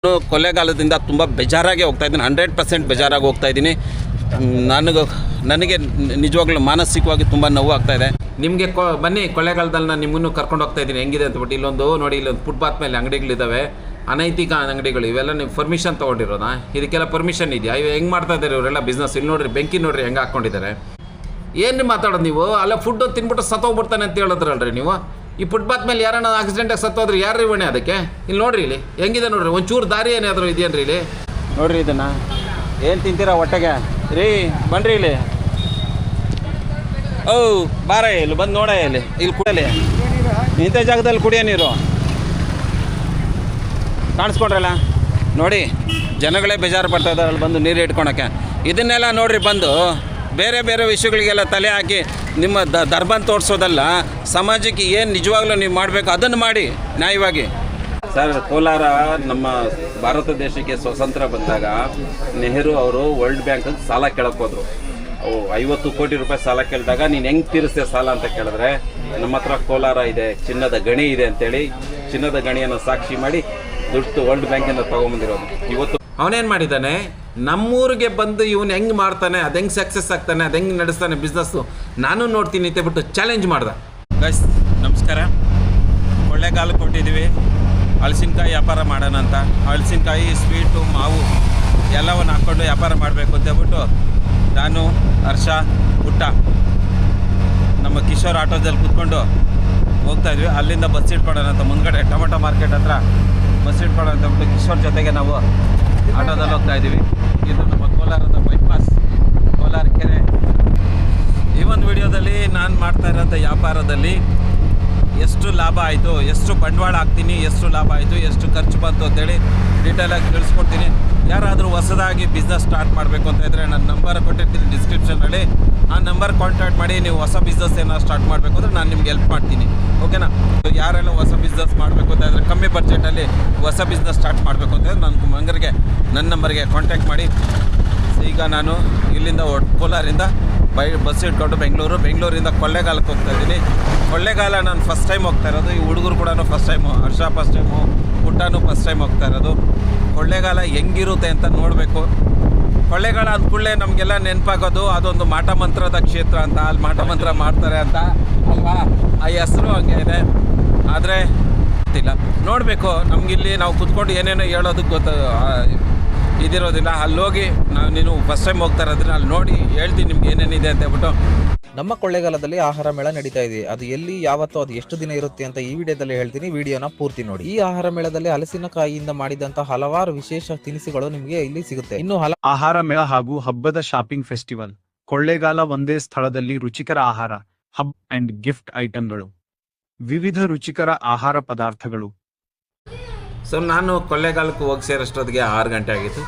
ಕೊಲೆಗಾಲದಿಂದ ತುಂಬ ಬೇಜಾರಾಗಿ ಹೋಗ್ತಾ ಇದ್ದೀನಿ. 100% ಬೇಜಾರಾಗಿ ಹೋಗ್ತಾ ಇದ್ದೀನಿ. ನನಗೆ ನಿಜವಾಗ್ಲೂ ಮಾನಸಿಕವಾಗಿ ತುಂಬ ನೋವು ಆಗ್ತಾ ಇದೆ. ನಿಮಗೆ ಬನ್ನಿ ಕೊಳ್ಳೇಗಾಲದಲ್ಲಿ ನಾನು ನಿಮ್ಮನ್ನು ಕರ್ಕೊಂಡು ಹೋಗ್ತಾ ಇದ್ದೀನಿ ಹೆಂಗಿದೆ ಅಂತ ಬಿಟ್ಟು. ಇಲ್ಲೊಂದು ನೋಡಿ, ಇಲ್ಲೊಂದು ಫುಟ್ಪಾತ್ ಮೇಲೆ ಅಂಗಡಿಗಳಿದ್ದಾವೆ, ಅನೈತಿಕ ಅಂಗಡಿಗಳು. ಇವೆಲ್ಲ ನೀವು ಪರ್ಮಿಷನ್ ತೊಗೊಂಡಿರೋದಾ? ಇದಕ್ಕೆಲ್ಲ ಪರ್ಮಿಷನ್ ಇದೆಯಾ? ಇವು ಹೆಂಗೆ ಮಾಡ್ತಾ ಇದ್ದಾರೆ ಇವರೆಲ್ಲ ಬಿಸ್ನೆಸ್? ಇಲ್ಲಿ ನೋಡ್ರಿ, ಬೆಂಕಿ ನೋಡ್ರಿ ಹೆಂಗೆ ಹಾಕ್ಕೊಂಡಿದ್ದಾರೆ. ಏನು ಮಾತಾಡೋದು ನೀವು? ಅಲ್ಲ ಫುಡ್ ತಿನ್ಬಿಟ್ಟು ಸತ್ತೋಗ್ಬಿಡ್ತಾನೆ ಅಂತ ಹೇಳಿದ್ರಲ್ರಿ ನೀವು. ಈ ಫುಟ್ಪಾತ್ ಮೇಲೆ ಯಾರನ್ನ ಆಕ್ಸಿಡೆಂಟಾಗಿ ಸತ್ತೋದ್ರೆ ಯಾರು ಹೊಣೆ ಅದಕ್ಕೆ? ಇಲ್ಲಿ ನೋಡ್ರಿ, ಇಲ್ಲಿ ಹೆಂಗಿದೆ ನೋಡ್ರಿ. ಒಂಚೂರು ದಾರಿ ಏನಾದರೂ ಇದೆಯೇನ್ರಿ ಇಲ್ಲಿ? ನೋಡ್ರಿ ಇದನ್ನು ಏನು ತಿಂತೀರಾ ಹೊಟ್ಟೆಗೆ ರೀ? ಬನ್ರಿ ಇಲ್ಲಿ. ಓ ಬಾರ, ಇಲ್ಲಿ ಬಂದು ನೋಡ, ಇಲ್ಲಿ ಕುಡಿಯಲಿ. ಇಂಥ ಜಾಗದಲ್ಲಿ ಕುಡಿಯೋ ನೀರು ಕಾಣಿಸ್ಕೊಂಡ್ರಲ್ಲ ನೋಡಿ. ಜನಗಳೇ ಬೇಜಾರು ಪಡ್ತಾ ಇದ್ದಾರೆ ಅಲ್ಲಿ ಬಂದು ನೀರು ಇಟ್ಕೊಳಕ್ಕೆ. ಇದನ್ನೆಲ್ಲ ನೋಡ್ರಿ, ಬಂದು ಬೇರೆ ಬೇರೆ ವಿಷಯಗಳಿಗೆಲ್ಲ ತಲೆ ಹಾಕಿ ನಿಮ್ಮ ದರ್ಬನ್ ತೋರಿಸೋದಲ್ಲ. ಸಮಾಜಕ್ಕೆ ಏನು ನಿಜವಾಗ್ಲೂ ನೀವು ಮಾಡಬೇಕು ಅದನ್ನು ಮಾಡಿ ನ್ಯಾಯವಾಗಿ. ಸರ್, ಕೋಲಾರ ನಮ್ಮ ಭಾರತ ದೇಶಕ್ಕೆ ಸ್ವತಂತ್ರ ಬಂದಾಗ ನೆಹರು ಅವರು ವರ್ಲ್ಡ್ ಬ್ಯಾಂಕಿಗೆ ಸಾಲ ಕೇಳಕ್ಕೆ ಹೋದರು. 50 ಕೋಟಿ ರೂಪಾಯಿ ಸಾಲ ಕೇಳಿದಾಗ ನೀನು ಹೆಂಗೆ ತೀರಿಸ್ತೆ ಸಾಲ ಅಂತ ಕೇಳಿದ್ರೆ, ನಮ್ಮ ಹತ್ರ ಕೋಲಾರ ಇದೆ, ಚಿನ್ನದ ಗಣಿ ಇದೆ ಅಂತೇಳಿ ಚಿನ್ನದ ಗಣಿಯನ್ನು ಸಾಕ್ಷಿ ಮಾಡಿ ದುಡ್ಡು ವರ್ಲ್ಡ್ ಬ್ಯಾಂಕಿಂದ ತೊಗೊಂಬಂದಿರೋದು. ಇವತ್ತು ಅವನೇನು ಮಾಡಿದ್ದಾನೆ, ನಮ್ಮೂರಿಗೆ ಬಂದು ಇವನು ಹೆಂಗೆ ಮಾಡ್ತಾನೆ, ಅದು ಹೆಂಗೆ ಸಕ್ಸಸ್ ಆಗ್ತಾನೆ, ಅದು ಹೆಂಗೆ ನಡೆಸ್ತಾನೆ ಬಿಸ್ನೆಸ್ಸು, ನಾನು ನೋಡ್ತೀನಿ ಅಂತ ಬಿಟ್ಟು ಚಾಲೆಂಜ್ ಮಾಡ್ದೆ. ಗೈಸ್ ನಮಸ್ಕಾರ. ಕೊಳ್ಳೇಗಾಲಕ್ಕೆ ಕೊಟ್ಟಿದ್ದೀವಿ ಹಲಸಿನಕಾಯಿ ವ್ಯಾಪಾರ ಮಾಡೋಣ ಅಂತ. ಹಲಸಿನಕಾಯಿ, ಸ್ವೀಟು, ಮಾವು ಎಲ್ಲವನ್ನು ಹಾಕ್ಕೊಂಡು ವ್ಯಾಪಾರ ಮಾಡಬೇಕು ಅಂತೇಳ್ಬಿಟ್ಟು ನಾನು, ಹರ್ಷ, ಪುಟ್ಟ, ನಮ್ಮ ಕಿಶೋರ್ ಆಟೋದಲ್ಲಿ ಕೂತ್ಕೊಂಡು ಹೋಗ್ತಾಯಿದ್ವಿ. ಅಲ್ಲಿಂದ ಬಸ್ ಇಟ್ಕೊಳ್ಳೋಣ ಅಂತ ಮುಂದ್ಗಡೆ ಟೊಮೆಟೊ ಮಾರ್ಕೆಟ್ ಹತ್ರ ಬಸ್ ಇಟ್ಕೊಳ್ಳೋಣ ಅಂತಬಿಟ್ಟು ಕಿಶೋರ್ ಜೊತೆಗೆ ನಾವು ಆಟೋದಲ್ಲಿ ಹೋಗ್ತಾಯಿದ್ದೀವಿ. ಇದು ನಮ್ಮ ಕೋಲಾರದ ಬೈಪಾಸ್, ಕೋಲಾರ ಕೆರೆ. ಈ ಒಂದು ವಿಡಿಯೋದಲ್ಲಿ ನಾನು ಮಾಡ್ತಾ ಇರೋಂಥ ವ್ಯಾಪಾರದಲ್ಲಿ ಎಷ್ಟು ಲಾಭ ಆಯಿತು, ಎಷ್ಟು ಬಂಡವಾಳ ಹಾಕ್ತೀನಿ, ಎಷ್ಟು ಲಾಭ ಆಯಿತು, ಎಷ್ಟು ಖರ್ಚು ಬಂತು ಅಂತೇಳಿ ಡೀಟೇಲಾಗಿ ತಿಳಿಸ್ಕೊಡ್ತೀನಿ. ಯಾರಾದರೂ ಹೊಸದಾಗಿ ಬಿಸ್ನೆಸ್ ಸ್ಟಾರ್ಟ್ ಮಾಡಬೇಕು ಅಂತ ಇದ್ದರೆ ನನ್ನ ನಂಬರ್ ಕೊಟ್ಟಿರ್ತೀನಿ ಡಿಸ್ಕ್ರಿಪ್ಷನಲ್ಲಿ. ಆ ನಂಬರ್ ಕಾಂಟ್ಯಾಕ್ಟ್ ಮಾಡಿ ನೀವು ಹೊಸ ಬಿಸ್ನೆಸ್ ಏನಾದ್ರು ಸ್ಟಾರ್ಟ್ ಮಾಡಬೇಕು ಅಂದರೆ ನಾನು ನಿಮ್ಗೆ ಹೆಲ್ಪ್ ಮಾಡ್ತೀನಿ, ಓಕೆನಾ? ಯಾರೆಲ್ಲ ಹೊಸ ಬಿಸ್ನೆಸ್ ಮಾಡಬೇಕು ಅಂತ ಇದ್ದರೆ, ಕಮ್ಮಿ ಬಡ್ಜೆಟಲ್ಲಿ ಹೊಸ ಬಿಸ್ನೆಸ್ ಸ್ಟಾರ್ಟ್ ಮಾಡಬೇಕು ಅಂತ ಇದ್ದರೆ ನನ್ನ ನಂಬರ್ಗೆ ಕಾಂಟ್ಯಾಕ್ಟ್ ಮಾಡಿ. ಈಗ ನಾನು ಇಲ್ಲಿಂದ ಕೋಲಾರಿಂದ ಬಸ್ ಇಟ್ಕೊಂಡು ಬೆಂಗಳೂರಿಂದ ಕೊಳ್ಳೇಗಾಲಕ್ಕೆ ಹೋಗ್ತಾ ಇದ್ದೀನಿ. ಕೊಳ್ಳೇಗಾಲ ನಾನು ಫಸ್ಟ್ ಟೈಮ್ ಹೋಗ್ತಾ ಇರೋದು. ಈ ಹುಡುಗರು ಕೂಡ ಫಸ್ಟ್ ಟೈಮು, ಹರ್ಷ ಫಸ್ಟ್ ಟೈಮು, ಪುಟ್ಟನೂ ಫಸ್ಟ್ ಟೈಮ್ ಹೋಗ್ತಾ ಇರೋದು. ಕೊಳ್ಳೇಗಾಲ ಹೆಂಗಿರುತ್ತೆ ಅಂತ ನೋಡಬೇಕು. ಕೊಳ್ಳೇಗಾಲ ಅಂದ್ಕೂಡಲೇ ನಮಗೆಲ್ಲ ನೆನಪಾಗೋದು ಅದೊಂದು ಮಾಟ ಮಂತ್ರದ ಕ್ಷೇತ್ರ ಅಂತ. ಅಲ್ಲಿ ಮಾಟ ಮಂತ್ರ ಮಾಡ್ತಾರೆ ಅಂತ ಅಲ್ವಾ? ಆ ಹೆಸರು ಹಂಗೆ ಇದೆ. ಆದರೆ ಗೊತ್ತಿಲ್ಲ, ನೋಡಬೇಕು. ನಮಗಿಲ್ಲಿ ನಾವು ಕೂತ್ಕೊಂಡು ಏನೇನೋ ಹೇಳೋದಕ್ಕೆ ಇದಿರೋದಿಲ್ಲ. ಅಲ್ಲಿ ಹೋಗಿ ನೀನು ಫಸ್ಟ್ ಟೈಮ್ ಹೋಗ್ತಾ ಇರೋದ್ರಿಂದ ಅಲ್ಲಿ ನೋಡಿ ಹೇಳ್ತೀನಿ ನಿಮ್ಗೆ ಏನೇನಿದೆ ಅಂತ ಹೇಳ್ಬಿಟ್ಟು. ನಮ್ಮ ಕೊಳ್ಳೇಗಾಲದಲ್ಲಿ ಆಹಾರ ಮೇಳ ನಡೀತಾ ಇದೆ. ಅದು ಎಲ್ಲಿ, ಯಾವತ್ತೋ, ಅದು ಎಷ್ಟು ದಿನ ಇರುತ್ತೆ ಅಂತ ಈ ವಿಡಿಯೋದಲ್ಲಿ ಹೇಳ್ತೀನಿ. ವಿಡಿಯೋನ ಪೂರ್ತಿ ನೋಡಿ. ಈ ಆಹಾರ ಮೇಳದಲ್ಲಿ ಹಲಸಿನಕಾಯಿಯಿಂದ ಮಾಡಿದಂತ ಹಲವಾರು ವಿಶೇಷ ತಿನಿಸುಗಳು ನಿಮಗೆ ಇಲ್ಲಿ ಸಿಗುತ್ತೆ. ಇನ್ನು ಆಹಾರ ಮೇಳ ಹಾಗೂ ಹಬ್ಬದ ಶಾಪಿಂಗ್ ಫೆಸ್ಟಿವಲ್. ಕೊಳ್ಳೇಗಾಲ ಒಂದೇ ಸ್ಥಳದಲ್ಲಿ ರುಚಿಕರ ಆಹಾರ, ಹಬ್ ಅಂಡ್ ಗಿಫ್ಟ್ ಐಟಂಗಳು, ವಿವಿಧ ರುಚಿಕರ ಆಹಾರ ಪದಾರ್ಥಗಳು. ಸೊ ನಾನು ಕೊಳ್ಳೇಗಾಲಕ್ಕೆ ಹೋಗಿ ಸೇರೋಷ್ಟೊತ್ತಿಗೆ 6 ಗಂಟೆ ಆಗಿತ್ತು.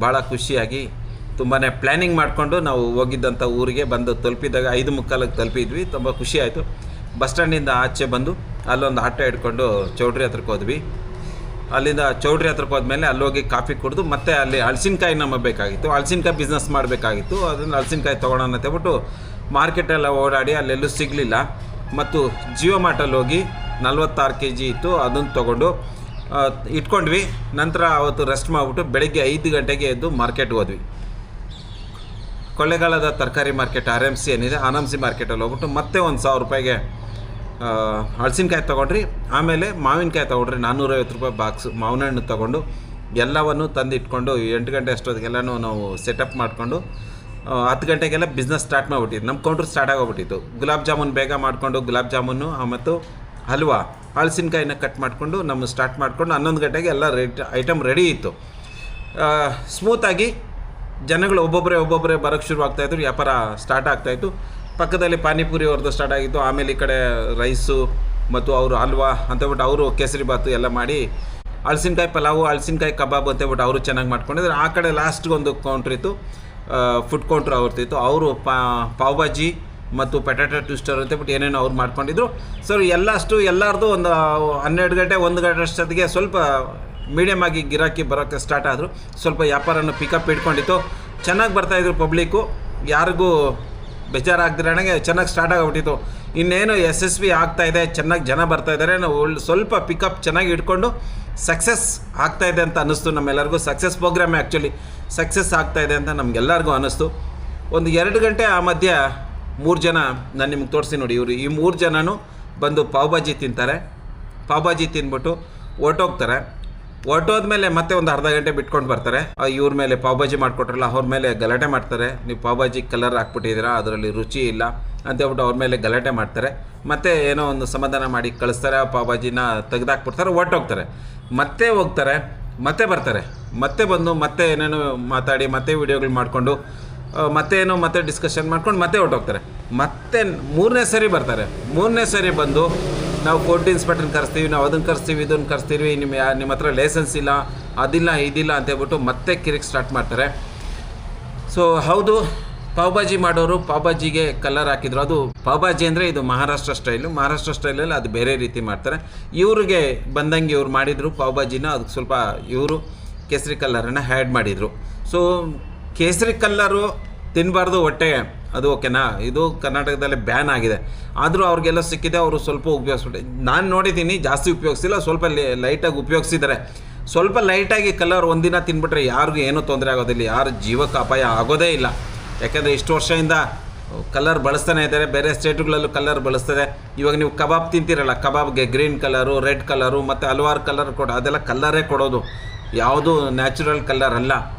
ಭಾಳ ಖುಷಿಯಾಗಿ ತುಂಬಾ ಪ್ಲ್ಯಾನಿಂಗ್ ಮಾಡಿಕೊಂಡು ನಾವು ಹೋಗಿದ್ದಂಥ ಊರಿಗೆ ಬಂದು ತಲುಪಿದಾಗ 5:45ಕ್ಕೆ ತಲುಪಿದ್ವಿ. ತುಂಬ ಖುಷಿ ಆಯಿತು. ಬಸ್ ಸ್ಟ್ಯಾಂಡಿಂದ ಆಚೆ ಬಂದು ಅಲ್ಲೊಂದು ಆಟೋ ಹಿಡ್ಕೊಂಡು ಚೌಟ್ರಿ ಹತ್ರಕ್ಕೆ ಹೋದ್ವಿ. ಅಲ್ಲಿಂದ ಚೌಟ್ರಿ ಹತ್ರಕ್ಕೆ ಹೋದ್ಮೇಲೆ ಅಲ್ಲೋಗಿ ಕಾಫಿ ಕುಡಿದು ಮತ್ತೆ ಅಲ್ಲಿ ಹಲಸಿನಕಾಯಿ ನಮಗೆ ಬೇಕಾಗಿತ್ತು. ಹಲಸಿನಕಾಯಿ ಬಿಸ್ನೆಸ್ ಮಾಡಬೇಕಾಗಿತ್ತು. ಅದನ್ನು ಹಲಸಿನಕಾಯಿ ತೊಗೊಳೋಣ ಅಂತೇಳ್ಬಿಟ್ಟು ಮಾರ್ಕೆಟೆಲ್ಲ ಓಡಾಡಿ ಅಲ್ಲೆಲ್ಲೂ ಸಿಗಲಿಲ್ಲ. ಮತ್ತು ಜಿಯೋ ಮಾರ್ಟಲ್ಲಿ ಹೋಗಿ 46 kg ಇತ್ತು, ಅದನ್ನು ತೊಗೊಂಡು ಇಟ್ಕೊಂಡ್ವಿ. ನಂತರ ಅವತ್ತು ರೆಸ್ಟ್ ಮಾಡಿಬಿಟ್ಟು ಬೆಳಗ್ಗೆ 5 ಗಂಟೆಗೆ ಎದ್ದು ಮಾರ್ಕೆಟ್ಗೆ ಹೋದ್ವಿ. ಕೊಳ್ಳೇಗಾಲದ ತರಕಾರಿ ಮಾರ್ಕೆಟ್ RMC ಏನಿದೆ, RMC ಮಾರ್ಕೆಟಲ್ಲಿ ಹೋಗ್ಬಿಟ್ಟು ಮತ್ತೆ 1,000 ರೂಪಾಯಿಗೆ ಹಲಸಿನಕಾಯಿ ತೊಗೊಂಡ್ರಿ. ಆಮೇಲೆ ಮಾವಿನಕಾಯಿ ತೊಗೊಂಡ್ರಿ, 450 ರೂಪಾಯಿ ಬಾಕ್ಸು ಮಾವಿನ ಹಣ್ಣು ತೊಗೊಂಡು ಎಲ್ಲವನ್ನು ತಂದು ಇಟ್ಕೊಂಡು 8 ಗಂಟೆ ಅಷ್ಟೊತ್ತಿಗೆಲ್ಲನೂ ನಾವು ಸೆಟಪ್ ಮಾಡಿಕೊಂಡು 10 ಗಂಟೆಗೆಲ್ಲ ಬಿಸ್ನೆಸ್ ಸ್ಟಾರ್ಟ್ ಮಾಡಿಬಿಟ್ಟಿದ್ದು. ನಮ್ಮ ಕೌಂಟ್ರ್ ಸ್ಟಾರ್ಟ್ ಆಗೋಗ್ಬಿಟ್ಟಿತ್ತು. ಗುಲಾಬ್ ಜಾಮೂನ್ ಬೇಗ ಮಾಡಿಕೊಂಡು ಗುಲಾಬ್ ಜಾಮೂನು ಮತ್ತು ಹಲ್ವಾ, ಹಲಸಿನಕಾಯಿನ ಕಟ್ ಮಾಡಿಕೊಂಡು ನಮ್ಮ ಸ್ಟಾರ್ಟ್ ಮಾಡಿಕೊಂಡು 11 ಗಂಟೆಗೆ ಎಲ್ಲ ಐಟಮ್ ರೆಡಿ ಇತ್ತು. ಸ್ಮೂತಾಗಿ ಜನಗಳು ಒಬ್ಬೊಬ್ಬರೇ ಬರೋಕ್ಕೆ ಶುರು ಆಗ್ತಾಯಿದ್ರು. ವ್ಯಾಪಾರ ಸ್ಟಾರ್ಟ್ ಆಗ್ತಾಯಿತ್ತು. ಪಕ್ಕದಲ್ಲಿ ಪಾನಿಪುರಿ ಅವ್ರದ್ದು ಸ್ಟಾರ್ಟ್ ಆಗಿತ್ತು. ಆಮೇಲೆ ಈ ಕಡೆ ರೈಸು ಮತ್ತು ಅವರು ಹಲ್ವಾ ಅಂತೇಳ್ಬಿಟ್ಟು ಅವರು ಕೇಸರಿ ಬಾತು ಎಲ್ಲ ಮಾಡಿ, ಹಲಸಿನಕಾಯಿ ಪಲಾವು, ಹಲಸಿನಕಾಯಿ ಕಬಾಬ್ ಅಂತೇಳ್ಬಿಟ್ಟು ಅವರು ಚೆನ್ನಾಗಿ ಮಾಡ್ಕೊಂಡಿದ್ರು. ಆ ಕಡೆ ಲಾಸ್ಟ್ಗೊಂದು ಕೌಂಟ್ರ್ ಇತ್ತು, ಫುಡ್ ಕೌಂಟ್ರ್ ಅವ್ರದ್ದಿತ್ತು. ಅವರು ಪಾವ್ ಭಾಜಿ ಮತ್ತು ಪೊಟ್ಯಾಟೊ ಟ್ವಿಸ್ಟರ್ ಅಂತೇಳ್ಬಿಟ್ಟು ಏನೇನೋ ಅವ್ರು ಮಾಡ್ಕೊಂಡಿದ್ರು. ಸೊ ಎಲ್ಲರದು ಒಂದು 12 ಗಂಟೆ 1 ಗಂಟೆ ಅಷ್ಟೊತ್ತಿಗೆ ಸ್ವಲ್ಪ ಮೀಡಿಯಮ್ ಆಗಿ ಗಿರಾಕಿ ಬರೋಕ್ಕೆ ಸ್ಟಾರ್ಟ್ ಆದರು. ಸ್ವಲ್ಪ ವ್ಯಾಪಾರನ ಪಿಕಪ್ ಇಟ್ಕೊಂಡಿತ್ತು. ಚೆನ್ನಾಗಿ ಬರ್ತಾಯಿದ್ರು ಪಬ್ಲಿಕ್ಕು, ಯಾರಿಗೂ ಬೇಜಾರಾಗ್ದಿರೋಂಗೆ ಚೆನ್ನಾಗಿ ಸ್ಟಾರ್ಟ್ ಆಗಿಬಿಟ್ಟಿತ್ತು. ಇನ್ನೇನು ಯಶಸ್ವಿ ಆಗ್ತಾಯಿದೆ, ಚೆನ್ನಾಗಿ ಜನ ಬರ್ತಾಯಿದ್ದಾರೆ. ನಾವು ಸ್ವಲ್ಪ ಪಿಕಪ್ ಚೆನ್ನಾಗಿ ಇಟ್ಕೊಂಡು ಸಕ್ಸಸ್ ಆಗ್ತಾಯಿದೆ ಅಂತ ಅನ್ನಿಸ್ತು ನಮ್ಮೆಲ್ಲರಿಗೂ. ಸಕ್ಸಸ್ ಪ್ರೋಗ್ರಾಮ್ ಆ್ಯಕ್ಚುಲಿ ಸಕ್ಸಸ್ ಆಗ್ತಾಯಿದೆ ಅಂತ ನಮಗೆಲ್ಲರಿಗೂ ಅನ್ನಿಸ್ತು. ಒಂದು 2 ಗಂಟೆ ಆ ಮಧ್ಯ 3 ಜನ ನಾನು ನಿಮ್ಗೆ ತೋರಿಸಿ ನೋಡಿ. ಈ 3 ಜನನೂ ಬಂದು ಪಾವ್ ಭಾಜಿ ತಿಂತಾರೆ. ಪಾವ್ ಭಾಜಿ ತಿಂದ್ಬಿಟ್ಟು ಹೊರ್ಟೋಗ್ತಾರೆ. ಹೊರ್ಟೋದ್ಮೇಲೆ ಮತ್ತೆ ಒಂದು ಅರ್ಧ ಗಂಟೆ ಬಿಟ್ಕೊಂಡು ಬರ್ತಾರೆ. ಇವ್ರ ಮೇಲೆ ಪಾವ್ ಭಾಜಿ ಮಾಡಿಕೊಟ್ರಲ್ಲ ಅವ್ರ ಮೇಲೆ ಗಲಾಟೆ ಮಾಡ್ತಾರೆ. ನೀವು ಪಾವ್ ಭಾಜಿ ಕಲರ್ ಹಾಕ್ಬಿಟ್ಟಿದ್ದೀರಾ, ಅದರಲ್ಲಿ ರುಚಿ ಇಲ್ಲ ಅಂತೇಳ್ಬಿಟ್ಟು ಅವ್ರ ಮೇಲೆ ಗಲಾಟೆ ಮಾಡ್ತಾರೆ. ಮತ್ತೆ ಏನೋ ಒಂದು ಸಮಾಧಾನ ಮಾಡಿ ಕಳಿಸ್ತಾರೆ. ಆ ಪಾವ್ ಭಾಜಿನ ತೆಗೆದಾಕ್ಬಿಡ್ತಾರೆ, ಹೊರ್ಟೋಗ್ತಾರೆ. ಮತ್ತೆ ಹೋಗ್ತಾರೆ, ಮತ್ತೆ ಬರ್ತಾರೆ, ಮತ್ತೆ ಬಂದು ಮತ್ತೆ ಏನೇನೋ ಮಾತಾಡಿ ಮತ್ತೆ ವೀಡಿಯೋಗಳು ಮಾಡಿಕೊಂಡು ಮತ್ತೆ ಡಿಸ್ಕಷನ್ ಮಾಡ್ಕೊಂಡು ಮತ್ತೆ ಹೊರ್ಟೋಗ್ತಾರೆ. ಮತ್ತೆ 3ನೇ ಸರಿ ಬರ್ತಾರೆ. 3ನೇ ಸರಿ ಬಂದು ನಾವು ಕೋರ್ಟ್ ಇನ್ಸ್ಪೆಕ್ಟರ್ನ ಕರೆಸ್ತೀವಿ, ನಾವು ಅದನ್ನು ಕರೆಸ್ತೀವಿ, ಇದನ್ನು ಕರೆಸ್ತೀವಿ, ನಿಮ್ಮ ಹತ್ರ ಲೈಸೆನ್ಸ್ ಇಲ್ಲ, ಅದಿಲ್ಲ, ಇದಿಲ್ಲ ಅಂತೇಳ್ಬಿಟ್ಟು ಮತ್ತೆ ಕಿರಿಕ್ ಸ್ಟಾರ್ಟ್ ಮಾಡ್ತಾರೆ. ಸೊ ಹೌದು, ಪಾವ್ ಭಾಜಿ ಮಾಡೋರು ಪಾವ್ ಭಾಜಿಗೆ ಕಲರ್ ಹಾಕಿದ್ರು. ಅದು ಪಾವ್ ಭಾಜಿ ಅಂದರೆ ಇದು ಮಹಾರಾಷ್ಟ್ರ ಸ್ಟೈಲಲ್ಲಿ ಅದು ಬೇರೆ ರೀತಿ ಮಾಡ್ತಾರೆ. ಇವ್ರಿಗೆ ಬಂದಂಗೆ ಇವ್ರು ಮಾಡಿದರು ಪಾವ್ ಭಾಜಿನ. ಅದಕ್ಕೆ ಸ್ವಲ್ಪ ಇವರು ಕೇಸರಿ ಕಲರನ್ನು ಆ್ಯಡ್ ಮಾಡಿದರು. ಸೊ ಕೇಸರಿ ಕಲ್ಲರು ತಿನ್ನಬಾರ್ದು ಹೊಟ್ಟೆಗೆ, ಅದು ಓಕೆನಾ. ಇದು ಕರ್ನಾಟಕದಲ್ಲಿ ಬ್ಯಾನ್ ಆಗಿದೆ. ಆದರೂ ಅವ್ರಿಗೆಲ್ಲ ಸಿಕ್ಕಿದೆ, ಅವರು ಸ್ವಲ್ಪ ಉಪಯೋಗಿಸ್ಬಿಟ್ಟೆ. ನಾನು ನೋಡಿದ್ದೀನಿ, ಜಾಸ್ತಿ ಉಪಯೋಗಿಸಿಲ್ಲ, ಸ್ವಲ್ಪ ಲೈಟಾಗಿ ಉಪಯೋಗಿಸಿದ್ದಾರೆ. ಸ್ವಲ್ಪ ಲೈಟಾಗಿ ಕಲರ್ ಒಂದಿನ ತಿನ್ಬಿಟ್ರೆ ಯಾರಿಗೂ ಏನೂ ತೊಂದರೆ ಆಗೋದಿಲ್ಲ, ಯಾರ ಜೀವಕ್ಕೆ ಅಪಾಯ ಆಗೋದೇ ಇಲ್ಲ. ಯಾಕೆಂದರೆ ಇಷ್ಟು ವರ್ಷದಿಂದ ಕಲರ್ ಬಳಸ್ತಾನೆ ಇದ್ದಾರೆ. ಬೇರೆ ಸ್ಟೇಟುಗಳಲ್ಲೂ ಕಲರ್ ಬಳಸ್ತದೆ. ಇವಾಗ ನೀವು ಕಬಾಬ್ ತಿಂತೀರಲ್ಲ, ಕಬಾಬ್ಗೆ ಗ್ರೀನ್ ಕಲರು, ರೆಡ್ ಕಲರು ಮತ್ತು ಹಲವಾರು ಕಲರ್ ಅದೆಲ್ಲ ಕಲ್ಲರೇ ಕೊಡೋದು, ಯಾವುದು ನ್ಯಾಚುರಲ್ ಕಲರ್ ಅಲ್ಲ.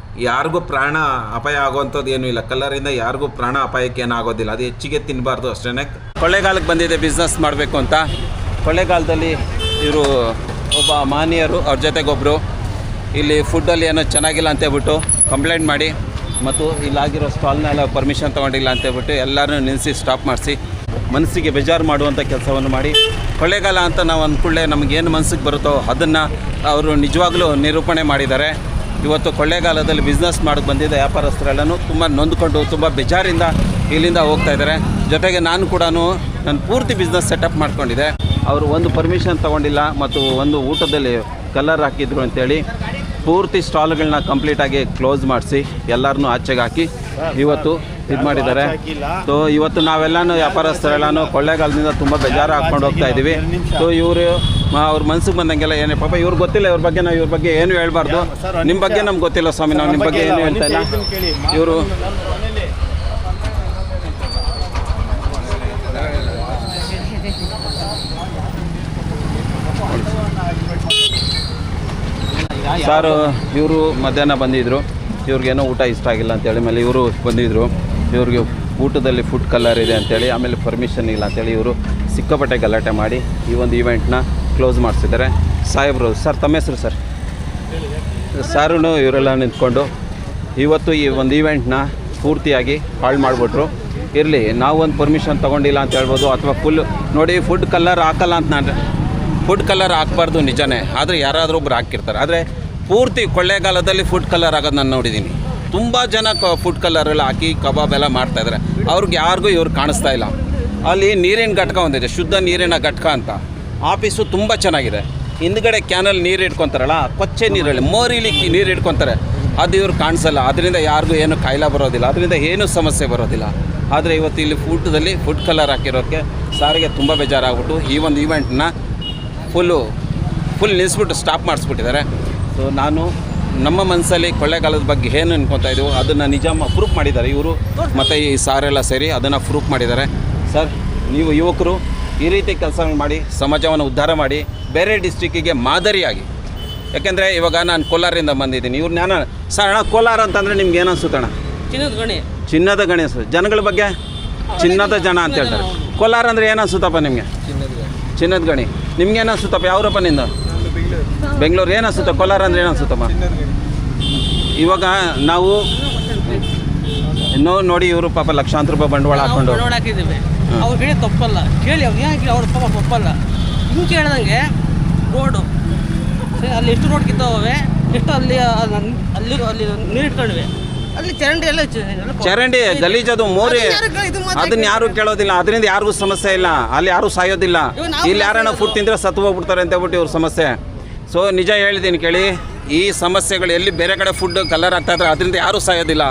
ಯಾರಿಗೂ ಪ್ರಾಣ ಅಪಾಯ ಆಗುವಂಥದ್ದು ಏನೂ ಇಲ್ಲ. ಕಲರಿಂದ ಯಾರಿಗೂ ಪ್ರಾಣ ಅಪಾಯಕ್ಕೆ ಏನೂ ಆಗೋದಿಲ್ಲ. ಅದು ಹೆಚ್ಚಿಗೆ ತಿನ್ನಬಾರ್ದು ಅಷ್ಟೇ. ಕೊಳ್ಳೇಗಾಲಕ್ಕೆ ಬಂದಿದೆ ಬಿಸ್ನೆಸ್ ಮಾಡಬೇಕು ಅಂತ. ಕೊಳ್ಳೇಗಾಲದಲ್ಲಿ ಇವರು ಒಬ್ಬ ಮಾನಿಯರು, ಅವ್ರ ಜೊತೆಗೊಬ್ಬರು ಇಲ್ಲಿ ಫುಡ್ಡಲ್ಲಿ ಏನೋ ಚೆನ್ನಾಗಿಲ್ಲ ಅಂತೇಳ್ಬಿಟ್ಟು ಕಂಪ್ಲೇಂಟ್ ಮಾಡಿ ಮತ್ತು ಇಲ್ಲಾಗಿರೋ ಸ್ಟಾಲ್ನೆಲ್ಲ ಪರ್ಮಿಷನ್ ತೊಗೊಂಡಿಲ್ಲ ಅಂತೇಳ್ಬಿಟ್ಟು ಎಲ್ಲರೂ ನಿಲ್ಲಿಸಿ ಸ್ಟಾಪ್ ಮಾಡಿಸಿ ಮನಸ್ಸಿಗೆ ಬೇಜಾರು ಮಾಡುವಂಥ ಕೆಲಸವನ್ನು ಮಾಡಿ, ಕೊಳ್ಳೇಗಾಲ ಅಂತ ನಾವು ಅಂದ್ಕೊಳ್ಳೆ ನಮಗೇನು ಮನಸ್ಸಿಗೆ ಬರುತ್ತೋ ಅದನ್ನು ಅವರು ನಿಜವಾಗ್ಲೂ ನಿರೂಪಣೆ ಮಾಡಿದ್ದಾರೆ. ಇವತ್ತು ಕೊಳ್ಳೇಗಾಲದಲ್ಲಿ ಬಿಸ್ನೆಸ್ ಮಾಡೋಕ್ಕೆ ಬಂದಿದ್ದ ವ್ಯಾಪಾರಸ್ಥರೆಲ್ಲನೂ ತುಂಬ ನೊಂದ್ಕೊಂಡು ತುಂಬ ಬೇಜಾರಿಂದ ಇಲ್ಲಿಂದ ಹೋಗ್ತಾ ಇದ್ದಾರೆ. ಜೊತೆಗೆ ನಾನು ಕೂಡ ನಾನು ಪೂರ್ತಿ ಬಿಸ್ನೆಸ್ ಸೆಟಪ್ ಮಾಡ್ಕೊಂಡಿದ್ದೆ. ಅವರು ಒಂದು ಪರ್ಮಿಷನ್ ತೊಗೊಂಡಿಲ್ಲ ಮತ್ತು ಒಂದು ಊಟದಲ್ಲಿ ಕಲರ್ ಹಾಕಿದ್ರು ಅಂತೇಳಿ ಪೂರ್ತಿ ಸ್ಟಾಲ್ಗಳನ್ನ ಕಂಪ್ಲೀಟಾಗಿ ಕ್ಲೋಸ್ ಮಾಡಿಸಿ ಎಲ್ಲರನ್ನೂ ಆಚೆಗೆ ಹಾಕಿ ಇವತ್ತು ಇದು ಮಾಡಿದ್ದಾರೆ. ಸೊ ಇವತ್ತು ನಾವೆಲ್ಲನೂ ವ್ಯಾಪಾರಸ್ಥರೆಲ್ಲನೂ ಕೊಳ್ಳೇಗಾಲದಿಂದ ತುಂಬ ಬೇಜಾರು ಹಾಕ್ಕೊಂಡು ಹೋಗ್ತಾ ಇದ್ದೀವಿ. ಸೊ ಇವರು ಅವ್ರ ಮನ್ಸಿಗೆ ಬಂದಂಗೆಲ್ಲ ಏನೇ ಪಾಪ ಇವ್ರಿಗೆ ಗೊತ್ತಿಲ್ಲ, ಇವ್ರ ಬಗ್ಗೆ ನಾವು ಇವ್ರ ಬಗ್ಗೆ ಏನು ಹೇಳ್ಬಾರ್ದು. ನಿಮ್ಮ ಬಗ್ಗೆ ನಮ್ಗೆ ಗೊತ್ತಿಲ್ಲ ಸ್ವಾಮಿ, ನಾವು ನಿಮ್ಮ ಬಗ್ಗೆ ಏನು ಹೇಳ್ತಾ ಇಲ್ಲ. ಇವರು ಸಾರು ಇವರು ಮಧ್ಯಾಹ್ನ ಬಂದಿದ್ದರು. ಇವ್ರಿಗೇನೋ ಊಟ ಇಷ್ಟ ಆಗಿಲ್ಲ ಅಂತೇಳಿ ಮೇಲೆ ಇವರು ಬಂದಿದ್ದರು. ಇವ್ರಿಗೆ ಊಟದಲ್ಲಿ ಫುಡ್ ಕಲರ್ ಇದೆ ಅಂತೇಳಿ, ಆಮೇಲೆ ಪರ್ಮಿಷನ್ ಇಲ್ಲ ಅಂತೇಳಿ ಇವರು ಸಿಕ್ಕಾಪಟ್ಟೆ ಗಲಾಟೆ ಮಾಡಿ ಈ ಒಂದು ಈವೆಂಟ್ನ ಕ್ಲೋಸ್ ಮಾಡಿಸಿದ್ದಾರೆ. ಸಾಹೇಬರು ಸರ್, ತಮ್ಮ ಹೆಸರು ಸರ್? ಸಾರೂ ಇವರೆಲ್ಲ ನಿಂತ್ಕೊಂಡು ಇವತ್ತು ಈ ಒಂದು ಈವೆಂಟ್ನ ಪೂರ್ತಿಯಾಗಿ ಹಾಳು ಮಾಡಿಬಿಟ್ರು. ಇರಲಿ, ನಾವು ಒಂದು ಪರ್ಮಿಷನ್ ತೊಗೊಂಡಿಲ್ಲ ಅಂತ ಹೇಳ್ಬೋದು, ಅಥವಾ ಫುಲ್ ನೋಡಿ ಫುಡ್ ಕಲರ್ ಹಾಕಲ್ಲ ಅಂತ ನಾನು ಫುಡ್ ಕಲರ್ ಹಾಕ್ಬಾರ್ದು ನಿಜನೇ, ಆದರೆ ಯಾರಾದರೂ ಒಬ್ರು ಹಾಕಿರ್ತಾರೆ. ಆದರೆ ಪೂರ್ತಿ ಕೊಳ್ಳೇಗಾಲದಲ್ಲಿ ಫುಡ್ ಕಲರ್ ಆಗೋದು ನಾನು ನೋಡಿದ್ದೀನಿ. ತುಂಬ ಜನ ಫುಡ್ ಕಲರೆಲ್ಲ ಹಾಕಿ ಕಬಾಬ್ ಎಲ್ಲ ಮಾಡ್ತಾಯಿದ್ದಾರೆ. ಅವ್ರಿಗೆ ಯಾರಿಗೂ ಇವ್ರು ಕಾಣಿಸ್ತಾ ಇಲ್ಲ. ಅಲ್ಲಿ ನೀರಿನ ಘಟಕ ಒಂದಿದೆ, ಶುದ್ಧ ನೀರಿನ ಘಟಕ ಅಂತ. ಆಫೀಸು ತುಂಬ ಚೆನ್ನಾಗಿದೆ. ಹಿಂದ್ಗಡೆ ಕ್ಯಾನಲ್ಲಿ ನೀರು ಇಟ್ಕೊತಾರಲ್ಲ, ಕೊಚ್ಚೆ ನೀರಲ್ಲಿ ಮೋರಿಲಿ ನೀರು ಇಟ್ಕೊತಾರೆ, ಅದು ಇವ್ರು ಕಾಣಿಸಲ್ಲ. ಅದರಿಂದ ಯಾರಿಗೂ ಏನು ಕಾಯಿಲೆ ಬರೋದಿಲ್ಲ, ಅದರಿಂದ ಏನೂ ಸಮಸ್ಯೆ ಬರೋದಿಲ್ಲ. ಆದರೆ ಇವತ್ತು ಇಲ್ಲಿ ಫುಡ್ದಲ್ಲಿ ಫುಡ್ ಕಲರ್ ಹಾಕಿರೋದಕ್ಕೆ ಸಾರಿಗೆ ತುಂಬ ಬೇಜಾರಾಗ್ಬಿಟ್ಟು ಈ ಒಂದು ಈವೆಂಟ್ನ ಫುಲ್ ನಿಲ್ಲಿಸ್ಬಿಟ್ಟು ಸ್ಟಾಪ್ ಮಾಡಿಸ್ಬಿಟ್ಟಿದ್ದಾರೆ. ಸೊ ನಾನು ನಮ್ಮ ಮನಸ್ಸಲ್ಲಿ ಕೊಳ್ಳೇಗಾಲದ ಬಗ್ಗೆ ಏನು ಅನ್ಕೊತಾ ಇದ್ದೀವೋ ಅದನ್ನು ನಿಜ ಪ್ರೂಫ್ ಮಾಡಿದ್ದಾರೆ ಇವರು ಮತ್ತು ಈ ಸಾರೆಲ್ಲ ಸೇರಿ ಅದನ್ನು ಪ್ರೂಫ್ ಮಾಡಿದ್ದಾರೆ. ಸರ್, ನೀವು ಯುವಕರು ಈ ರೀತಿ ಕೆಲಸಗಳು ಮಾಡಿ ಸಮಾಜವನ್ನು ಉದ್ಧಾರ ಮಾಡಿ ಬೇರೆ ಡಿಸ್ಟ್ರಿಕ್ಕಿಗೆ ಮಾದರಿಯಾಗಿ. ಯಾಕೆಂದರೆ ಇವಾಗ ನಾನು ಕೋಲಾರದಿಂದ ಬಂದಿದ್ದೀನಿ. ಇವ್ರು ನಾನು ಸರ್ ಅಣ್ಣ, ಕೋಲಾರ ಅಂತಂದರೆ ನಿಮ್ಗೆ ಏನು ಅನ್ಸುತ್ತಣ್ಣ? ಚಿನ್ನದ ಗಣಿ ಅನ್ಸುತ್ತೆ. ಜನಗಳ ಬಗ್ಗೆ ಚಿನ್ನದ ಜನ ಅಂತ ಹೇಳ್ತಾರೆ. ಕೋಲಾರ ಅಂದರೆ ಏನು ಅನ್ಸುತ್ತಪ್ಪ ನಿಮಗೆ? ಚಿನ್ನದ ಗಣಿ. ನಿಮ್ಗೆ ಏನು ಅನ್ಸುತ್ತಪ್ಪ? ಯಾವ್ರಪ್ಪ ನಿಂದು? ಬೆಂಗಳೂರು. ಏನು ಅನ್ಸುತ್ತೆ ಕೋಲಾರ ಅಂದರೆ ಏನು ಅನ್ಸುತ್ತಪ್ಪ? ಇವಾಗ ನಾವು ಇನ್ನೂ ನೋಡಿ, ಇವರು ಪಾಪ ಲಕ್ಷಾಂತರ ರೂಪಾಯಿ ಬಂಡವಾಳ ಹಾಕ್ಕೊಂಡು ಹಾಕಿದ್ದೀವಿ. ಅವ್ರು ಹೇಳಿ ತಪ್ಪಲ್ಲ, ಕೇಳಿ ಅವ್ರು ಯಾಕೆ ಅವ್ರ ಪಾಪ ತಪ್ಪಲ್ಲ. ಹಿಂಗೆ ಕೇಳಿದಂಗೆ ರೋಡು ಅಲ್ಲಿ ಎಷ್ಟು ರೋಡ್ ಕಿತ್ತವೆ, ಎಷ್ಟು ಅಲ್ಲಿ ನೀರು ಇಟ್ಕೊಂಡಿವೆ, ಅಲ್ಲಿ ಚರಂಡಿ ಎಲ್ಲ ಚರಂಡಿ ಗಲೀಜದು ಮೋರಿ, ಅದನ್ನ ಯಾರು ಕೇಳೋದಿಲ್ಲ. ಅದರಿಂದ ಯಾರಿಗೂ ಸಮಸ್ಯೆ ಇಲ್ಲ, ಅಲ್ಲಿ ಯಾರು ಸಾಯೋದಿಲ್ಲ. ಇಲ್ಲಿ ಯಾರನ್ನ ಫುಡ್ ತಿಂದರೆ ಸತ್ತು ಹೋಗ್ಬಿಡ್ತಾರೆ ಅಂತ ಹೇಳ್ಬಿಟ್ಟು ಇವ್ರ ಸಮಸ್ಯೆ. ಸೊ ನಿಜ ಹೇಳಿದ್ದೀನಿ ಕೇಳಿ, ಈ ಸಮಸ್ಯೆಗಳು ಎಲ್ಲಿ ಬೇರೆ ಕಡೆ ಫುಡ್ ಕಲರ್ ಆಗ್ತಾ ಇದ್ರೆ ಅದರಿಂದ ಯಾರೂ ಸಾಯೋದಿಲ್ಲ.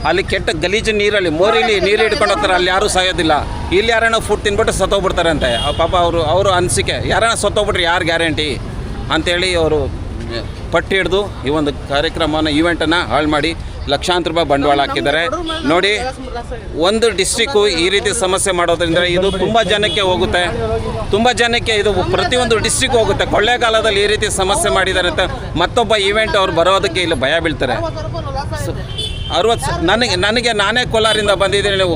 ಅಲ್ಲಿ ಕೆಟ್ಟ ಗಲೀಜು ನೀರಲ್ಲಿ ಮೋರಿಲಿ ನೀರು ಇಟ್ಕೊಂಡು ಹೋಗ್ತಾರೆ, ಅಲ್ಲಿ ಯಾರೂ ಸಾಯೋದಿಲ್ಲ. ಇಲ್ಲಿ ಯಾರನ್ನ ಫುಡ್ ತಿನ್ಬಿಟ್ಟು ಸತ್ತೋಗ್ಬಿಡ್ತಾರೆ ಅಂತೆ ಪಾಪ. ಅವರು ಅನಿಸಿಕೆ, ಯಾರನ್ನ ಸತ್ತೋಗ್ಬಿಟ್ರೆ ಯಾರು ಗ್ಯಾರಂಟಿ ಅಂತೇಳಿ ಅವರು ಪಟ್ಟು ಹಿಡಿದು ಈ ಒಂದು ಕಾರ್ಯಕ್ರಮವನ್ನು ಈವೆಂಟನ್ನು ಹಾಳು ಮಾಡಿ ಲಕ್ಷಾಂತರ ರೂಪಾಯಿ ಬಂಡವಾಳ ಹಾಕಿದ್ದಾರೆ. ನೋಡಿ, ಒಂದು ಡಿಸ್ಟ್ರಿಕ್ಕು ಈ ರೀತಿ ಸಮಸ್ಯೆ ಮಾಡೋದ್ರಿಂದ ಇದು ತುಂಬ ಜನಕ್ಕೆ ಹೋಗುತ್ತೆ, ತುಂಬ ಜನಕ್ಕೆ ಇದು ಪ್ರತಿಯೊಂದು ಡಿಸ್ಟ್ರಿಕ್ ಹೋಗುತ್ತೆ. ಕೊಳ್ಳೇಗಾಲದಲ್ಲಿ ಈ ರೀತಿ ಸಮಸ್ಯೆ ಮಾಡಿದ್ದಾರೆ ಅಂತ ಮತ್ತೊಬ್ಬ ಈವೆಂಟ್ ಅವ್ರು ಬರೋದಕ್ಕೆ ಇಲ್ಲಿ ಭಯ ಬೀಳ್ತಾರೆ. 60 ನಾನೇ ಕೋಲಾರಿಂದ ಬಂದಿದ್ದೀನಿ,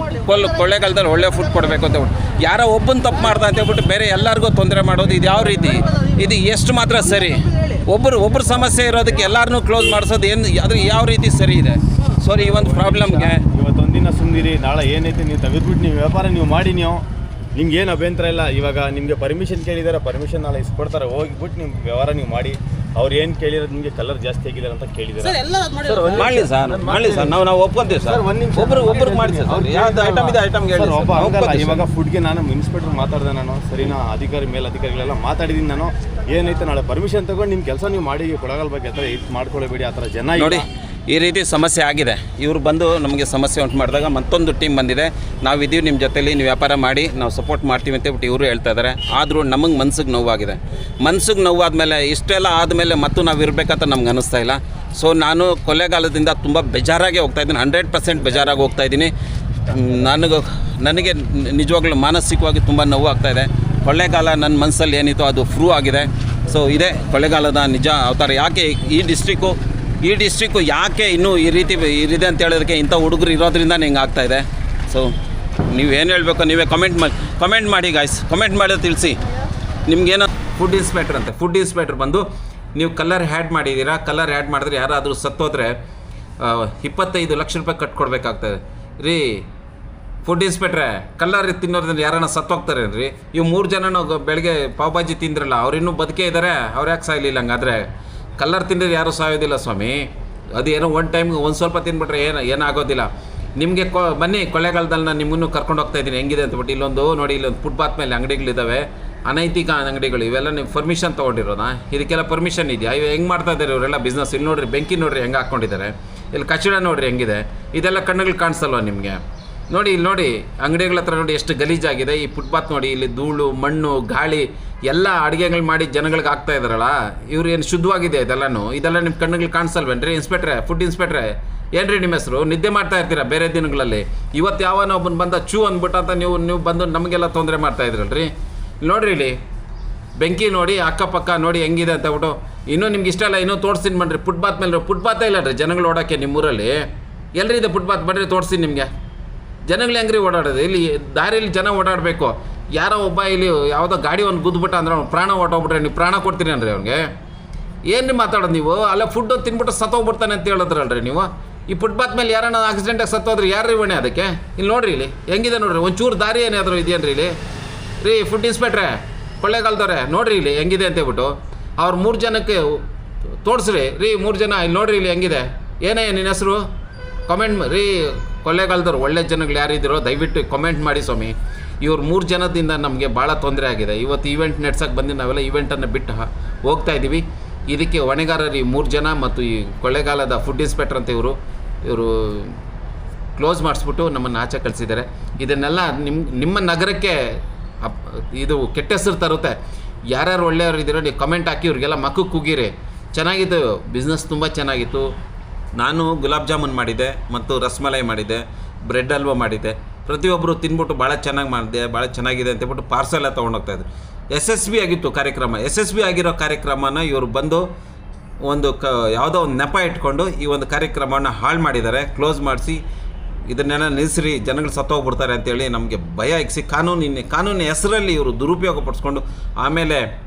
ಕೊಳ್ಳೇಗಾಲದಲ್ಲಿ ಒಳ್ಳೆ ಫುಡ್ ಕೊಡಬೇಕು ಅಂತ ಹೇಳ್ಬಿಟ್ಟು ಯಾರೋ ಒಬ್ಬನ ತಪ್ಪು ಮಾಡ್ದ ಅಂತ ಹೇಳ್ಬಿಟ್ಟು ಬೇರೆ ಎಲ್ಲರಿಗೂ ತೊಂದರೆ ಮಾಡೋದು ಇದು ಯಾವ ರೀತಿ? ಇದು ಎಷ್ಟು ಮಾತ್ರ ಸರಿ? ಒಬ್ಬರು ಸಮಸ್ಯೆ ಇರೋದಕ್ಕೆ ಎಲ್ಲರನ್ನೂ ಕ್ಲೋಸ್ ಮಾಡಿಸೋದು ಏನು ಅದು ಯಾವ ರೀತಿ ಸರಿ ಇದೆ? ಸಾರಿ, ಈ ಒಂದು ಪ್ರಾಬ್ಲಮ್ಗೆ ಇವತ್ತೊಂದಿನ ಸುಮ್ಮನಿರಿ, ನಾಳೆ ಏನೈತೆ ನೀವು ತೆಗೆದುಬಿಟ್ಟು ನೀವು ವ್ಯಾಪಾರ ನೀವು ಮಾಡಿ, ನಿಮ್ಗೆ ಏನು ಅಭ್ಯಂತರ ಇಲ್ಲ. ಇವಾಗ ನಿಮಗೆ ಪರ್ಮಿಷನ್ ಕೇಳಿದ್ದಾರೆ, ಪರ್ಮಿಷನ್ ನಾಳೆ ಇಸ್ಕೊಡ್ತಾರೆ, ಹೋಗಿಬಿಟ್ಟು ನಿಮ್ಮ ವ್ಯವಹಾರ ನೀವು ಮಾಡಿ. ಅವ್ರು ಏನು ಕೇಳಿರೋದು ನಿಮಗೆ ಕಲರ್ ಜಾಸ್ತಿ ಆಗಿದ್ದಾರೆ ಅಂತ ಕೇಳಿದ್ದಾರೆ. ಮಾಡಲಿ ಸರ್, ನಾವು ಒಪ್ಕೊಂತೀವಿ ಸರ್. ಒಬ್ರಿಗೆ ಮಾಡಿ ಸರ್, ಯಾವ್ದು ಐಟಮ್ ಇದೆ ಐಟಮ್ಗೆ ಹೇಳಿ. ಇವಾಗ ಫುಡ್ಗೆ ನಾನು ಇನ್ಸ್ಪೆಕ್ಟರ್ ಮಾತಾಡಿದೆ, ನಾನು ಸರಿನಾ ಮೇಲಧಿಕಾರಿಗಳೆಲ್ಲ ಮಾತಾಡಿದ್ದೀನಿ. ನಾನು ಏನೈತೆ ನಾಳೆ ಪರ್ಮಿಷನ್ ತಗೊಂಡು ನಿಮ್ಮ ಕೆಲಸ ನೀವು ಮಾಡಿ, ಕೊಡಗಲ್ ಬಗ್ಗೆ ಆ ಥರ ಇದು ಮಾಡ್ಕೊಳ್ಳೇಬೇಡಿ. ಆ ಥರ ಜನ ನೋಡಿ ಈ ರೀತಿ ಸಮಸ್ಯೆ ಆಗಿದೆ. ಇವರು ಬಂದು ನಮಗೆ ಸಮಸ್ಯೆ ಉಂಟು ಮಾಡಿದಾಗ ಮತ್ತೊಂದು ಟೀಮ್ ಬಂದಿದೆ, ನಾವಿದ್ದೀವಿ ನಿಮ್ಮ ಜೊತೆಲಿ, ನೀವು ವ್ಯಾಪಾರ ಮಾಡಿ, ನಾವು ಸಪೋರ್ಟ್ ಮಾಡ್ತೀವಿ ಅಂತ ಬಿಟ್ಟು ಇವರು ಹೇಳ್ತಾ ಇದ್ದಾರೆ. ಆದರೂ ನಮಗೆ ಮನ್ಸಿಗೆ ನೋವಾಗಿದೆ. ಮನ್ಸಿಗೆ ನೋವಾದಮೇಲೆ ಇಷ್ಟೆಲ್ಲ ಆದಮೇಲೆ ಮತ್ತು ನಾವು ಇರಬೇಕಂತ ನಮ್ಗೆ ಅನ್ನಿಸ್ತಾ ಇಲ್ಲ. ಸೊ ನಾನು ಕೊಳ್ಳೇಗಾಲದಿಂದ ತುಂಬ ಬೇಜಾರಾಗಿ ಹೋಗ್ತಾಯಿದ್ದೀನಿ, 100% ಬೇಜಾರಾಗಿ ಹೋಗ್ತಾಯಿದ್ದೀನಿ. ನನಗೆ ನಿಜವಾಗ್ಲೂ ಮಾನಸಿಕವಾಗಿ ತುಂಬ ನೋವಾಗ್ತಾಯಿದೆ. ಕೊಳ್ಳೇಗಾಲ ನನ್ನ ಮನಸ್ಸಲ್ಲಿ ಏನಿತ್ತು ಅದು ಪ್ರೂವ್ ಆಗಿದೆ. ಸೊ ಇದೇ ಕೊಳ್ಳೇಗಾಲದ ನಿಜ ಅವತಾರ. ಯಾಕೆ ಈ ಡಿಸ್ಟ್ರಿಕ್ಕು ಯಾಕೆ ಇನ್ನೂ ಈ ರೀತಿ ಇರಿದೆ ಅಂತ ಹೇಳೋದಕ್ಕೆ ಇಂಥ ಹುಡುಗರು ಇರೋದ್ರಿಂದ ಹಿಂಗೆ ಆಗ್ತಾಯಿದೆ. ಸೊ ನೀವೇನು ಹೇಳಬೇಕು ನೀವೇ ಕಮೆಂಟ್ ಮಾಡಿ ಗಾಯ್ಸ್, ಕಮೆಂಟ್ ಮಾಡಿ ತಿಳಿಸಿ. ನಿಮ್ಗೇನೋ ಫುಡ್ ಇನ್ಸ್ಪೆಕ್ಟರ್ ಬಂದು ನೀವು ಕಲರ್ ಆ್ಯಡ್ ಮಾಡಿದ್ದೀರಾ, ಕಲರ್ ಆ್ಯಡ್ ಮಾಡಿದ್ರೆ ಯಾರಾದರೂ ಸತ್ತೋದ್ರೆ 25 ಲಕ್ಷ ರೂಪಾಯಿ ಕಟ್ಕೊಡ್ಬೇಕಾಗ್ತದೆ ರೀ. ಫುಡ್ ಇನ್ಸ್ಪೆಕ್ಟ್ರೆ, ಕಲ್ಲರ್ ತಿನ್ನೋದ್ರಿಂದ ಯಾರನ್ನ ಸತ್ತೋಗ್ತಾರೆ ರೀ. ಇವು 3 ಜನನೂ ಬೆಳಗ್ಗೆ ಪಾವ್ ಭಾಜಿ ತಿಂದ್ರಲ್ಲ, ಅವ್ರು ಇನ್ನೂ ಬದುಕೇ ಇದ್ದಾರೆ, ಅವ್ರು ಯಾಕೆ ಸಾಯಲಿಲ್ಲ? ಹಂಗಾದರೆ ಕಲ್ಲರ್ ತಿಂದರೆ ಯಾರೂ ಸಾಯೋದಿಲ್ಲ ಸ್ವಾಮಿ. ಅದು ಏನೋ ಒಂದು ಟೈಮ್ಗೆ ಒಂದು ಸ್ವಲ್ಪ ತಿಂದ್ಬಿಟ್ರೆ ಏನಾಗೋದಿಲ್ಲ. ನಿಮಗೆ ಬನ್ನಿ ಕೊಳ್ಳೇಗಾಲದಲ್ಲಿ ನಾನು ನಿಮ್ಮನ್ನು ಕರ್ಕೊಂಡು ಹೋಗ್ತಾ ಇದ್ದೀನಿ ಹೆಂಗಿದೆ ಅಂತಬಿಟ್ಟು. ಇಲ್ಲೊಂದು ನೋಡಿ, ಇಲ್ಲೊಂದು ಫುಟ್ಪಾತ್ ಮೇಲೆ ಅಂಗಡಿಗಳಿದ್ದಾವೆ, ಅನೈತಿಕ ಅಂಗಡಿಗಳು. ಇವೆಲ್ಲ ನೀವು ಪರ್ಮಿಷನ್ ತೊಗೊಂಡಿರೋದಾ? ಇದಕ್ಕೆಲ್ಲ ಪರ್ಮಿಷನ್ ಇದೆಯಾ? ಇವು ಹೆಂಗೆ ಮಾಡ್ತಾ ಇದ್ದಾರೆ ಇವರೆಲ್ಲ ಬಿಸ್ನೆಸ್? ಇಲ್ಲಿ ನೋಡಿರಿ, ಬೆಂಕಿ ನೋಡಿರಿ ಹೆಂಗೆ ಹಾಕ್ಕೊಂಡಿದ್ದಾರೆ. ಇಲ್ಲಿ ಕಚಡ ನೋಡಿರಿ ಹೆಂಗಿದೆ. ಇದೆಲ್ಲ ಕಣ್ಣುಗಳು ಕಾಣಿಸಲ್ವ ನಿಮಗೆ? ನೋಡಿ, ಇಲ್ಲಿ ನೋಡಿ, ಅಂಗಡಿಗಳ ಹತ್ರ ನೋಡಿ ಎಷ್ಟು ಗಲೀಜಾಗಿದೆ. ಈ ಫುಟ್ಪಾತ್ ನೋಡಿ, ಇಲ್ಲಿ ಧೂಳು, ಮಣ್ಣು, ಗಾಳಿ ಎಲ್ಲ ಅಡುಗೆಗಳು ಮಾಡಿ ಜನಗಳಿಗೆ ಆಗ್ತಾ ಇದ್ದಾರಲ್ಲ, ಇವ್ರು ಏನು ಶುದ್ಧವಾಗಿದೆ ಇದೆಲ್ಲ ನಿಮ್ಮ ಕಣ್ಣುಗಳು ಕಾಣಿಸಲ್ವೇನ್ರಿ? ಫುಡ್ ಇನ್ಸ್ಪೆಕ್ಟ್ರೆ ಏನ್ರಿ ನಿಮ್ಮ ಹೆಸರು? ನಿದ್ದೆ ಮಾಡ್ತಾ ಇರ್ತೀರಾ ಬೇರೆ ದಿನಗಳಲ್ಲಿ. ಇವತ್ತು ಯಾವನೋ ಒಬ್ಬನು ಬಂದ ಚೂ ಅಂದ್ಬಿಟ್ಟು ಅಂತ ನೀವು ಬಂದು ನಮಗೆಲ್ಲ ತೊಂದರೆ ಮಾಡ್ತಾ ಇದ್ರಲ್ರಿ. ನೋಡಿರಿ, ಇಲ್ಲಿ ಬೆಂಕಿ ನೋಡಿ, ಅಕ್ಕಪಕ್ಕ ನೋಡಿ ಹೆಂಗಿದೆ ಅಂತ ಹೇಳ್ಬಿಟ್ಟು. ಇನ್ನೂ ನಿಮ್ಗೆ ಇಷ್ಟ ಇಲ್ಲ, ಇನ್ನೂ ತೋರಿಸ್ತೀನಿ ಬನ್ನಿರಿ. ಫುಟ್ಪಾತ್ ಮೇಲೆ ಫುಟ್ಪಾತೇ ಇಲ್ಲ ರೀ ಜನಗಳು ಓಡೋಕ್ಕೆ ನಿಮ್ಮೂರಲ್ಲಿ. ಎಲ್ಲರಿ ಇದೆ ಫುಟ್ಪಾತ್? ಬನ್ನಿರಿ ತೋರಿಸ್ತೀನಿ ನಿಮಗೆ. ಜನಗಳು ಹೆಂಗ್ರಿ ಓಡಾಡೋದು? ಇಲ್ಲಿ ದಾರಿಯಲ್ಲಿ ಜನ ಓಡಾಡಬೇಕು. ಯಾರೋ ಒಬ್ಬ ಇಲ್ಲಿ ಯಾವುದೋ ಗಾಡಿ ಒಂದು ಗುದ್ಬಿಟ್ಟ ಅಂದ್ರೆ ಅವ್ನು ಪ್ರಾಣ ಹೊಟ್ಟೋಗ್ಬಿಟ್ರೆ ನೀವು ಪ್ರಾಣ ಕೊಡ್ತೀರಿ ಅನ್ರಿ ಅವ್ನಿಗೆ? ಏನು ಮಾತಾಡೋದು ನೀವು? ಅಲ್ಲ ಫುಡ್ಡು ತಿನ್ಬಿಟ್ಟು ಸತ್ತೋಗ್ಬಿಡ್ತಾನೆ ಅಂತ ಹೇಳಿದ್ರಲ್ರಿ ನೀವು. ಈ ಫುಟ್ಪಾತ್ ಮೇಲೆ ಯಾರನ್ನ ಆಕ್ಸಿಡೆಂಟಾಗಿ ಸತ್ತೋದ್ರಿ, ಯಾರು ರೀ ಹೊಣೆ ಅದಕ್ಕೆ? ಇಲ್ಲಿ ನೋಡಿರಿ, ಇಲ್ಲಿ ಹೆಂಗಿದೆ ನೋಡಿರಿ. ಒಂಚೂರು ದಾರಿ ಏನಾದರೂ ಇದೆಯೇನ್ರಿ ಇಲ್ಲಿ? ರೀ ಫುಡ್ ಇನ್ಸ್ಪೆಕ್ಟ್ರೆ, ಕೊಳ್ಳೇಗಾಲದವ್ರೆ ನೋಡಿರಿ ಇಲ್ಲಿ ಹೆಂಗಿದೆ ಅಂತೇಳ್ಬಿಟ್ಟು. ಅವ್ರು 3 ಜನಕ್ಕೆ ತೋರಿಸ್ರಿ ರೀ. 3 ಜನ ಇಲ್ಲಿ ನೋಡಿರಿ, ಇಲ್ಲಿ ಹೆಂಗಿದೆ. ಏನೇ ನಿನ್ನ ಹೆಸರು? ಕಮೆಂಟ್ ರೀ. ಕೊಳ್ಳೇಗಾಲದವ್ರು ಒಳ್ಳೆ ಜನಗಳು ಯಾರಿದ್ದೀರೋ ದಯವಿಟ್ಟು ಕಮೆಂಟ್ ಮಾಡಿ ಸ್ವಾಮಿ. ಇವ್ರು 3 ಜನದಿಂದ ನಮಗೆ ಭಾಳ ತೊಂದರೆ ಆಗಿದೆ. ಇವತ್ತು ಈವೆಂಟ್ ನಡೆಸೋಕ್ಕೆ ಬಂದು ನಾವೆಲ್ಲ ಈವೆಂಟನ್ನು ಬಿಟ್ಟು ಹೋಗ್ತಾ ಇದ್ದೀವಿ. ಇದಕ್ಕೆ ಹೊಣೆಗಾರರು ಈ 3 ಜನ ಮತ್ತು ಈ ಕೊಳ್ಳೇಗಾಲದ ಫುಡ್ ಇನ್ಸ್ಪೆಕ್ಟರ್ ಅಂತ ಇವರು ಕ್ಲೋಸ್ ಮಾಡಿಸ್ಬಿಟ್ಟು ನಮ್ಮನ್ನು ಆಚೆ ಕಳಿಸಿದ್ದಾರೆ. ಇದನ್ನೆಲ್ಲ ನಿಮ್ಮ ನಗರಕ್ಕೆ ಇದು ಕೆಟ್ಟ ಹೆಸರು ತರುತ್ತೆ. ಯಾರ್ಯಾರು ಒಳ್ಳೆಯವರು ಇದ್ದೀರೋ ನೀವು ಕಮೆಂಟ್ ಹಾಕಿ ಇವ್ರಿಗೆಲ್ಲ ಮಕ್ಕಕ್ಕೆ ಕುಗೀರಿ. ಚೆನ್ನಾಗಿತ್ತು ಬಿಸ್ನೆಸ್, ತುಂಬ ಚೆನ್ನಾಗಿತ್ತು. ನಾನು ಗುಲಾಬ್ ಜಾಮೂನ್ ಮಾಡಿದ್ದೆ ಮತ್ತು ರಸಮಲೈ ಮಾಡಿದ್ದೆ, ಬ್ರೆಡ್ ಹಲ್ವಾ ಮಾಡಿದ್ದೆ. ಪ್ರತಿಯೊಬ್ಬರು ತಿನ್ಬಿಟ್ಟು ಭಾಳ ಚೆನ್ನಾಗಿ ಮಾಡಿದೆ, ಭಾಳ ಚೆನ್ನಾಗಿದೆ ಅಂತೇಳ್ಬಿಟ್ಟು ಪಾರ್ಸೆಲ್ಲ ತೊಗೊಂಡೋಗ್ತಾಯಿದ್ರು. ಯಶಸ್ವಿ ಆಗಿತ್ತು ಕಾರ್ಯಕ್ರಮ. ಯಶಸ್ವಿ ಆಗಿರೋ ಕಾರ್ಯಕ್ರಮನ ಇವರು ಬಂದು ಒಂದು ಯಾವುದೋ ಒಂದು ನೆಪ ಇಟ್ಕೊಂಡು ಈ ಒಂದು ಕಾರ್ಯಕ್ರಮವನ್ನು ಹಾಳು ಮಾಡಿದ್ದಾರೆ. ಕ್ಲೋಸ್ ಮಾಡಿಸಿ ಇದನ್ನೆಲ್ಲ ನಿಲ್ಲಿಸ್ರಿ, ಜನಗಳು ಸತ್ತೋಗ್ಬಿಡ್ತಾರೆ ಅಂತೇಳಿ ನಮಗೆ ಭಯ ಇಕ್ಸಿ ಕಾನೂನಿನ ಹೆಸರಲ್ಲಿ ಇವರು ದುರುಪಯೋಗ ಪಡಿಸ್ಕೊಂಡು ಆಮೇಲೆ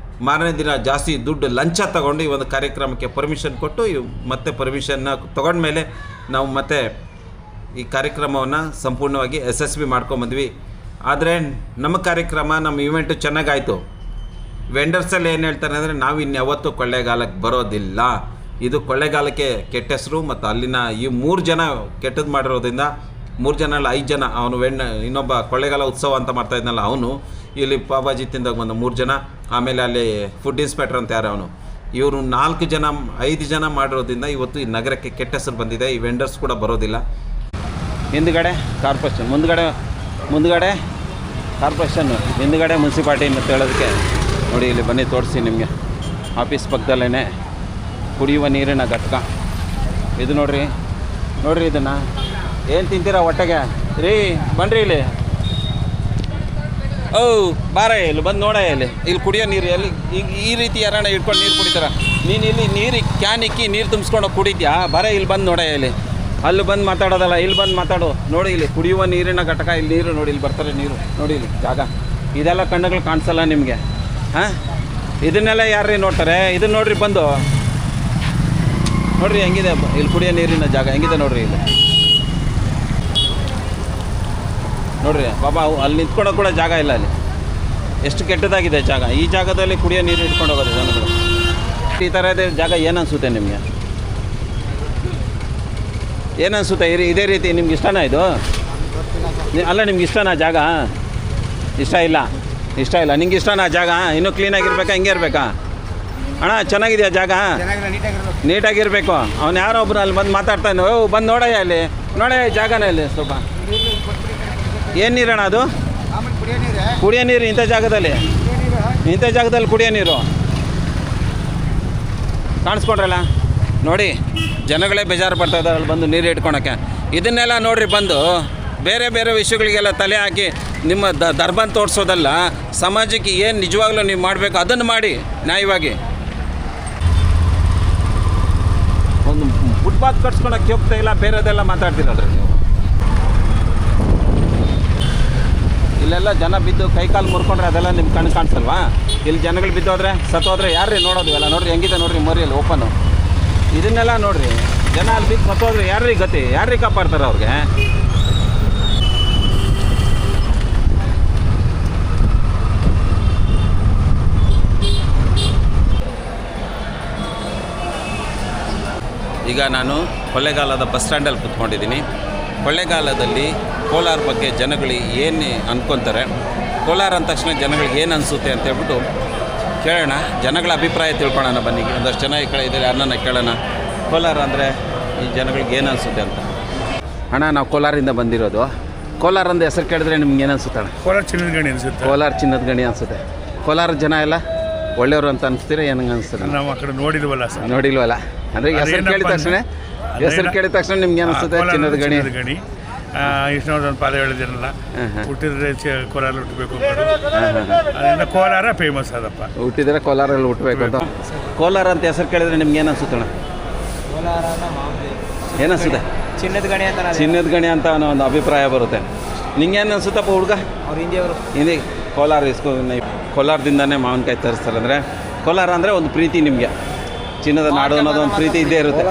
ಮಾರನೇ ದಿನ ಜಾಸ್ತಿ ದುಡ್ಡು ಲಂಚ ತಗೊಂಡು ಈ ಒಂದು ಕಾರ್ಯಕ್ರಮಕ್ಕೆ ಪರ್ಮಿಷನ್ ಕೊಟ್ಟು ಮತ್ತೆ ಪರ್ಮಿಷನ್ನ ತೊಗೊಂಡ್ಮೇಲೆ ನಾವು ಮತ್ತೆ ಈ ಕಾರ್ಯಕ್ರಮವನ್ನು ಸಂಪೂರ್ಣವಾಗಿ ಯಶಸ್ವಿ ಮಾಡ್ಕೊಂಬಂದ್ವಿ. ಆದರೆ ನಮ್ಮ ಕಾರ್ಯಕ್ರಮ, ನಮ್ಮ ಇವೆಂಟು ಚೆನ್ನಾಗಾಯಿತು. ವೆಂಡರ್ಸಲ್ಲಿ ಏನು ಹೇಳ್ತಾರೆ ಅಂದರೆ ನಾವು ಇನ್ಯಾವತ್ತೂ ಕೊಳ್ಳೇಗಾಲಕ್ಕೆ ಬರೋದಿಲ್ಲ, ಇದು ಕೊಳ್ಳೇಗಾಲಕ್ಕೆ ಕೆಟ್ಟ ಹೆಸರು. ಮತ್ತು ಅಲ್ಲಿನ ಈ 3 ಜನ ಕೆಟ್ಟದ್ದು ಮಾಡಿರೋದ್ರಿಂದ 3 ಜನ ಅಲ್ಲ 5 ಜನ, ಅವನು ಇನ್ನೊಬ್ಬ ಕೊಳ್ಳೇಗಾಲ ಉತ್ಸವ ಅಂತ ಮಾಡ್ತಾಯಿದ್ನಲ್ಲ ಅವನು, ಇಲ್ಲಿ ಪಾವ್-ಭಾಜಿ ತಿಂದಾಗ ಬಂದ 3 ಜನ, ಆಮೇಲೆ ಅಲ್ಲಿ ಫುಡ್ ಇನ್ಸ್ಪೆಕ್ಟರ್ ಅಂತ ಯಾರು ಅವನು, ಇವರು 4 ಜನ 5 ಜನ ಮಾಡಿರೋದ್ರಿಂದ ಇವತ್ತು ಈ ನಗರಕ್ಕೆ ಕೆಟ್ಟ ಹೆಸರು ಬಂದಿದೆ. ಈ ವೆಂಡರ್ಸ್ ಕೂಡ ಬರೋದಿಲ್ಲ. ಹಿಂದ್ಗಡೆ ಕಾರ್ಪೊರೇಷನ್, ಮುಂದ್ಗಡೆ ಕಾರ್ಪೊರೇಷನ್ನು, ಹಿಂದ್ಗಡೆ ಮುನ್ಸಿಪಾಲ್ಟಿ ಅಂತ ಹೇಳೋದಕ್ಕೆ ನೋಡಿ ಇಲ್ಲಿ ಬನ್ನಿ ತೋರಿಸಿ ನಿಮಗೆ. ಆಫೀಸ್ ಪಕ್ಕದಲ್ಲೇ ಕುಡಿಯುವ ನೀರಿನ ಘಟಕ ಇದು ನೋಡ್ರಿ ಇದನ್ನು ಏನು ತಿಂತೀರಾ ಹೊಟ್ಟೆಗೆ ರೀ ಬನ್ನಿರಿ ಇಲ್ಲಿ. ಓ ಬಾರ ಇಲ್ಲಿ ಬಂದು ನೋಡ ಇಲ್ಲಿ ಕುಡಿಯೋ ನೀರು ಎಲ್ಲಿ ಈಗ ಈ ರೀತಿ ಯಾರಣ್ಣ ಇಟ್ಕೊಂಡು ನೀರು ಕುಡಿತಾರ? ನೀನು ಇಲ್ಲಿ ನೀರಿಗೆ ಕ್ಯಾನ್ ಇಕ್ಕಿ ನೀರು ತುಂಬಿಸ್ಕೊಂಡು ಕುಡಿದ್ಯಾ? ಬಾರ ಇಲ್ಲಿ ಬಂದು ನೋಡ ಅಲ್ಲಿ ಬಂದು ಮಾತಾಡೋದಲ್ಲ, ಇಲ್ಲಿ ಬಂದು ಮಾತಾಡು. ನೋಡಿ ಇಲ್ಲಿ ಕುಡಿಯುವ ನೀರಿನ ಘಟಕ, ಇಲ್ಲಿ ನೀರು ನೋಡಿ, ಇಲ್ಲಿ ಬರ್ತಾರೆ ನೀರು ನೋಡಿ, ಇಲ್ಲಿ ಜಾಗ ಇದೆಲ್ಲ ಕಣ್ಣುಗಳು ಕಾಣಿಸಲ್ಲ ನಿಮಗೆ. ಹಾಂ ಇದನ್ನೆಲ್ಲ ಯಾರ್ರೀ ನೋಡ್ತಾರೆ? ಇದನ್ನ ನೋಡ್ರಿ ಬಂದು ನೋಡ್ರಿ ಹೆಂಗಿದೆ ಇಲ್ಲಿ ಕುಡಿಯೋ ನೀರಿನ ಜಾಗ ಹೆಂಗಿದೆ ನೋಡ್ರಿ. ಇಲ್ಲಿ ನೋಡ್ರಿ ಬಾಬಾ ಅಲ್ಲಿ ನಿಂತ್ಕೊಳ್ಳೋಕೆ ಕೂಡ ಜಾಗ ಇಲ್ಲ. ಅಲ್ಲಿ ಎಷ್ಟು ಕೆಟ್ಟದಾಗಿದೆ ಜಾಗ. ಈ ಜಾಗದಲ್ಲಿ ಕುಡಿಯೋ ನೀರು ಇಟ್ಕೊಂಡು ಹೋಗೋದು ಜನಗಳು. ಈ ಥರದ ಜಾಗ ಏನನ್ಸುತ್ತೆ ನಿಮಗೆ? ಏನನ್ಸುತ್ತೆ? ಇದೇ ರೀತಿ ನಿಮ್ಗೆ ಇಷ್ಟನಾ ಇದು? ಅಲ್ಲ ನಿಮ್ಗೆ ಇಷ್ಟನಾ ಜಾಗ? ಇಷ್ಟ ಇಲ್ಲ ನಿಂಗೆ ಇಷ್ಟನಾ ಜಾಗ? ಇನ್ನೂ ಕ್ಲೀನಾಗಿರ್ಬೇಕಾ ಹಿಂಗೆ ಇರಬೇಕಾ? ಅಣ್ಣ ಚೆನ್ನಾಗಿದೆಯಾ ಜಾಗ? ನೀಟಾಗಿರಬೇಕು. ಅವ್ನು ಯಾರೋ ಒಬ್ಬರು ಅಲ್ಲಿ ಬಂದು ಮಾತಾಡ್ತಾನೆ. ಓ ಬಂದು ನೋಡಯ್ಯ ಅಲ್ಲಿ ಜಾಗನ ಇಲ್ಲಿ ಸ್ವಲ್ಪ. ಏನು ನೀರಣ್ಣ ಅದು? ಕುಡಿಯೋ ನೀರು ಇಂಥ ಜಾಗದಲ್ಲಿ ಕುಡಿಯೋ ನೀರು ಕಾಣಿಸ್ಕೊಂಡ್ರಲ್ಲ ನೋಡಿ. ಜನಗಳೇ ಬೇಜಾರು ಪಡ್ತಾ ಇದ್ದಾರೆ ಅಲ್ಲಿ ಬಂದು ನೀರು ಇಟ್ಕೊಳಕ್ಕೆ. ಇದನ್ನೆಲ್ಲ ನೋಡ್ರಿ ಬಂದು ಬೇರೆ ಬೇರೆ ವಿಷಯಗಳಿಗೆಲ್ಲ ತಲೆ ಹಾಕಿ ನಿಮ್ಮ ದರ್ಬನ್ ತೋರಿಸೋದಲ್ಲ. ಸಮಾಜಕ್ಕೆ ಏನು ನಿಜವಾಗ್ಲೂ ನೀವು ಮಾಡಬೇಕು ಅದನ್ನು ಮಾಡಿ ನ್ಯಾಯವಾಗಿ. ಒಂದು ಫುಟ್ಪಾತ್ ಕಟ್ಸ್ಕೊಳಕ್ಕೆ ಹೋಗ್ತಾ ಇಲ್ಲ, ಬೇರೆದೆಲ್ಲ ಮಾತಾಡ್ತಿರೋದ್ರಿ ನೀವು. ಇಲ್ಲೆಲ್ಲ ಜನ ಬಿದ್ದು ಕೈಕಾಲು ಮುರ್ಕೊಂಡ್ರೆ ಅದೆಲ್ಲ ನಿಮ್ಮ ಕಣ್ಣು ಕಾಣಿಸಲ್ವಾ? ಇಲ್ಲಿ ಜನಗಳು ಬಿದ್ದೋದ್ರೆ ಸತ್ತೋದ್ರೆ ಯಾರ್ರೀ ನೋಡೋದು? ಎಲ್ಲ ನೋಡ್ರಿ ಹೆಂಗಿದೆ ನೋಡ್ರಿ ಮರಿಯಲ್ಲಿ ಓಪನು. ಇದನ್ನೆಲ್ಲ ನೋಡ್ರಿ, ಜನ ಅಲ್ಲಿ ಬಿದ್ದು ಸತ್ತೋದ್ರೆ ಯಾರ್ರೀ ಗತಿ? ಯಾರ್ರೀ ಕಾಪಾಡ್ತಾರೆ ಅವ್ರಿಗೆ? ಈಗ ನಾನು ಕೊಳ್ಳೇಗಾಲದ ಬಸ್ ಸ್ಟ್ಯಾಂಡಲ್ಲಿ ಕೂತ್ಕೊಂಡಿದ್ದೀನಿ. ಕೊಳ್ಳೇಗಾಲದಲ್ಲಿ ಕೋಲಾರ ಬಗ್ಗೆ ಜನಗಳು ಏನು ಅನ್ಕೊತಾರೆ, ಕೋಲಾರ ಅಂದ ತಕ್ಷಣ ಜನಗಳಿಗೆ ಏನು ಅನಿಸುತ್ತೆ ಅಂತ ಹೇಳ್ಬಿಟ್ಟು ಕೇಳೋಣ. ಜನಗಳ ಅಭಿಪ್ರಾಯ ತಿಳ್ಕೊಳ್ಳೋಣ ಬನ್ನಿ. ಒಂದಷ್ಟು ಜನ ಈ ಕಡೆ ಇದ್ದಾರೆ, ಯಾರನ್ನ ಕೇಳೋಣ. ಕೋಲಾರ ಅಂದರೆ ಈ ಜನಗಳಿಗೆ ಏನು ಅನಿಸುತ್ತೆ ಅಂತ. ಅಣ್ಣ ನಾವು ಕೋಲಾರಿಂದ ಬಂದಿರೋದು. ಕೋಲಾರ ಅಂದ ಹೆಸರು ಕೇಳಿದ್ರೆ ನಿಮ್ಗೆ ಏನು ಅನಿಸುತ್ತೆ ಅಣ್ಣ? ಕೋಲಾರ ಚಿನ್ನದ ಗಣಿ ಅನಿಸುತ್ತೆ. ಕೋಲಾರ ಚಿನ್ನದ ಗಣಿ ಅನಿಸುತ್ತೆ. ಕೋಲಾರ ಜನ ಎಲ್ಲ ಒಳ್ಳೆಯವರು ಅಂತ ಅನಿಸ್ತೀರಾ? ಏನಂಗೆ ಅನಿಸ್ತದೆ? ನಾವು ಆ ಕಡೆ ನೋಡಿಲ್ವಲ್ಲ ಸರ್. ನೋಡಿಲ್ವಲ್ಲ ಅಂದರೆ ಹೆಸರು ಕೇಳಿದ ತಕ್ಷಣ ನಿಮ್ಗೆ ಅನಿಸುತ್ತೆ ಚಿನ್ನದ ಗಣಿ. ವಿಷ್ಣುವರ್ಧನ್ ಪಾದ ಹೇಳಿದಿರಲ್ಲ, ಹುಟ್ಟಿದ್ರೆ ಕೋಲಾರ ಹುಟ್ಟಬೇಕು ಅದರಿಂದ ಕೋಲಾರ ಫೇಮಸ್ ಅದಪ್ಪ. ಹುಟ್ಟಿದ್ರೆ ಕೋಲಾರಲ್ಲಿ ಹುಟ್ಟಬೇಕು ಅಂತ. ಕೋಲಾರ ಅಂತ ಹೆಸರು ಕೇಳಿದ್ರೆ ನಿಮ್ಗೆ ಏನು ಅನಿಸುತ್ತಣ್ಣ? ಏನಿಸುತ್ತೆ? ಚಿನ್ನದ ಗಣಿ ಅಂತ ಅನ್ನೋ ಒಂದು ಅಭಿಪ್ರಾಯ ಬರುತ್ತೆ. ನಿಂಗೇನು ಅನಿಸುತ್ತಪ್ಪ ಹುಡುಗ? ಹಿಂದಿ ಕೋಲಾರ ಕೋಲಾರದಿಂದನೇ ಮಾವಿನಕಾಯಿ ತರಿಸ್ತಾರೆ. ಅಂದರೆ ಕೋಲಾರ ಅಂದರೆ ಒಂದು ಪ್ರೀತಿ ನಿಮಗೆ. ಚಿನ್ನದ ನಾಡು ಅನ್ನೋದು ಒಂದು ಪ್ರೀತಿ ಇದ್ದೇ ಇರುತ್ತೆ.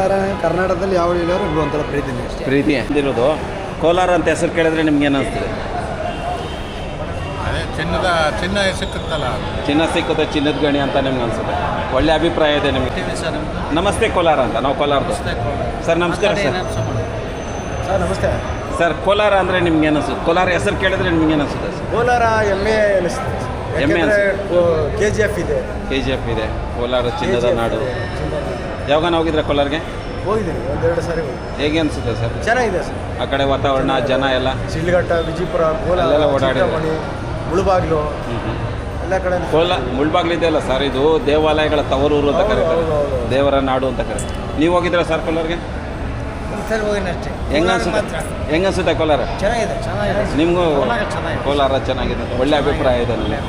ಕರ್ನಾಟಕದಲ್ಲಿ ಯಾವ ಒಂಥರ ಪ್ರೀತಿ ಇರೋದು. ಕೋಲಾರ ಅಂತ ಹೆಸರು ಕೇಳಿದ್ರೆ ನಿಮ್ಗೆ ಏನು ಅನಿಸ್ತದೆ? ಚಿನ್ನ ಸಿಕ್ಕುತ್ತೆ, ಚಿನ್ನದ ಗಣಿ ಅಂತ ನಿಮ್ಗೆ ಅನಿಸುತ್ತೆ. ಒಳ್ಳೆ ಅಭಿಪ್ರಾಯ ಇದೆ ನಿಮಗೆ. ನಮಸ್ತೆ ಕೋಲಾರ ಅಂತ. ನಾವು ಕೋಲಾರದು ಸರ್. ನಮಸ್ಕಾರ ಸರ್. ನಮಸ್ತೆ ಸರ್. ಕೋಲಾರ ಅಂದರೆ ನಿಮ್ಗೆ ಅನಿಸುತ್ತೆ? ಕೋಲಾರ ಹೆಸರು ಕೇಳಿದ್ರೆ ನಿಮ್ಗೆ ಏನು ಅನಿಸುತ್ತೆ ಸರ್? ಕೋಲಾರ ಎಮ್ಮೆ KGF ಇದೆ. ಕೋಲಾರ ಚಿನ್ನದ ನಾಡು. ಯಾವಾಗ ಹೋಗಿದ್ರೆ ಕೋಲಾರ್ಗೆ? ಹೋಗಿದ್ದೀನಿ, ಒಂದೆರಡು ಸಾರಿ. ಹೇಗೆ ಅನಿಸುತ್ತೆ ಸರ್? ಚೆನ್ನಾಗಿದೆ ಸರ್. ಆ ಕಡೆ ವಾತಾವರಣ, ಜನ ಎಲ್ಲ ಶಿಡ್ಲಘಟ್ಟ, ವಿಜಯಪುರ, ಕೋಲಾರ, ಓಡಾಡಿ ಮುಳುಬಾಗಿಲು ಎಲ್ಲ ಕಡೆ. ಮುಳ್ಬಾಗ್ಲಿದೆಯಲ್ಲ ಸರ್, ಇದು ದೇವಾಲಯಗಳ ತವರೂರು ಅಂತ ಕರೀತಾರೆ, ದೇವರ ನಾಡು ಅಂತ ಕರೀತಾರೆ. ನೀವು ಹೋಗಿದ್ರೆ ಸರ್ ಕೋಲಾರ್ಗೆ? ಹೆಂಗ ಅನ್ಸುತ್ತೆ ಕೋಲಾರ? ನಿಮಗೂ ಕೋಲಾರ ಚೆನ್ನಾಗಿದೆ, ಒಳ್ಳೆ ಅಭಿಪ್ರಾಯ ಇದೆ ನನಗೆ.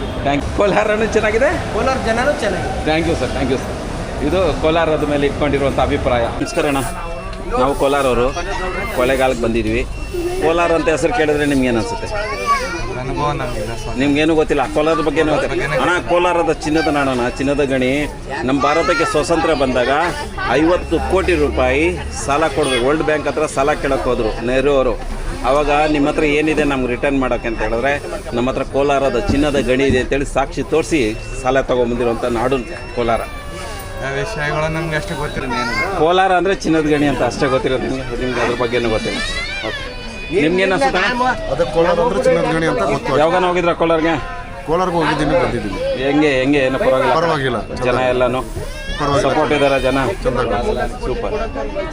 ಕೋಲಾರನೂ ಚೆನ್ನಾಗಿದೆ, ಕೋಲಾರ ಜನನೂ ಚೆನ್ನಾಗಿದೆ. Thank you sir. ಇದು ಕೋಲಾರದ ಮೇಲೆ ಇಟ್ಕೊಂಡಿರುವಂಥ ಅಭಿಪ್ರಾಯ. ನಮಸ್ಕಾರ ಅಣ್ಣ. ನಾವು ಕೋಲಾರವರು ಕೊಳ್ಳೇಗಾಲಕ್ಕೆ ಬಂದಿದ್ವಿ. ಕೋಲಾರ ಅಂತ ಹೆಸರು ಕೇಳಿದ್ರೆ ನಿಮ್ಗೇನು ಅನಿಸುತ್ತೆ? ನಿಮ್ಗೇನು ಗೊತ್ತಿಲ್ಲ ಕೋಲಾರದ ಬಗ್ಗೆ? ಅಣ್ಣ, ಕೋಲಾರದ ಚಿನ್ನದ ನಾಡೋಣ, ಚಿನ್ನದ ಗಣಿ. ನಮ್ಮ ಭಾರತಕ್ಕೆ ಸ್ವಾತಂತ್ರ್ಯ ಬಂದಾಗ 50 ಕೋಟಿ ರೂಪಾಯಿ ಸಾಲ ಕೊಡಬೇಕು. ವರ್ಲ್ಡ್ ಬ್ಯಾಂಕ್ ಹತ್ರ ಸಾಲ ಕೇಳಕ್ಕೆ ಹೋದರು ನೆಹರು ಅವರು. ಆವಾಗ ನಿಮ್ಮ ಹತ್ರ ಏನಿದೆ ನಮ್ಗೆ ರಿಟರ್ನ್ ಮಾಡೋಕ್ಕೆ ಅಂತ ಹೇಳಿದ್ರೆ, ನಮ್ಮ ಹತ್ರ ಕೋಲಾರದ ಚಿನ್ನದ ಗಣಿ ಇದೆ ಅಂತೇಳಿ ಸಾಕ್ಷಿ ತೋರಿಸಿ ಸಾಲ ತೊಗೊಂಬಂದಿರುವಂಥ ನಾಡು ಕೋಲಾರ. ವಿಷಯಗಳು ನಮ್ಗೆ ಅಷ್ಟು ಗೊತ್ತಿಲ್ಲ. ಕೋಲಾರ ಅಂದರೆ ಚಿನ್ನದ ಗಣಿ ಅಂತ ಅಷ್ಟೇ ಗೊತ್ತಿರೋದು ನಿಮ್ಗೆ ಅದ್ರ ಬಗ್ಗೆನೂ ಗೊತ್ತಿಲ್ಲ. ಓಕೆ, ನಿಮ್ಗೇನು ಅನ್ಸುತ್ತೆ? ಅದೇ ಕೋಲಾರ ಅಂದರೆ ಚಿನ್ನದ ಗಣಿ ಅಂತ ಗೊತ್ತು. ಯಾವಾಗ ಹೋಗಿದ್ರ ಕೋಲಾರ್ಗೆ? ಕೋಲಾರ್ಗೆ ಹೋಗಿದ್ದೀನಿ, ಬಂದಿದ್ದೀನಿ. ಹೆಂಗೆ ಏನು ಪರವಾಗಿಲ್ಲ. ಜನ ಎಲ್ಲನೂ ಸಪೋರ್ಟ್ ಇದ್ದಾರೆ, ಜನ ಸೂಪರ್.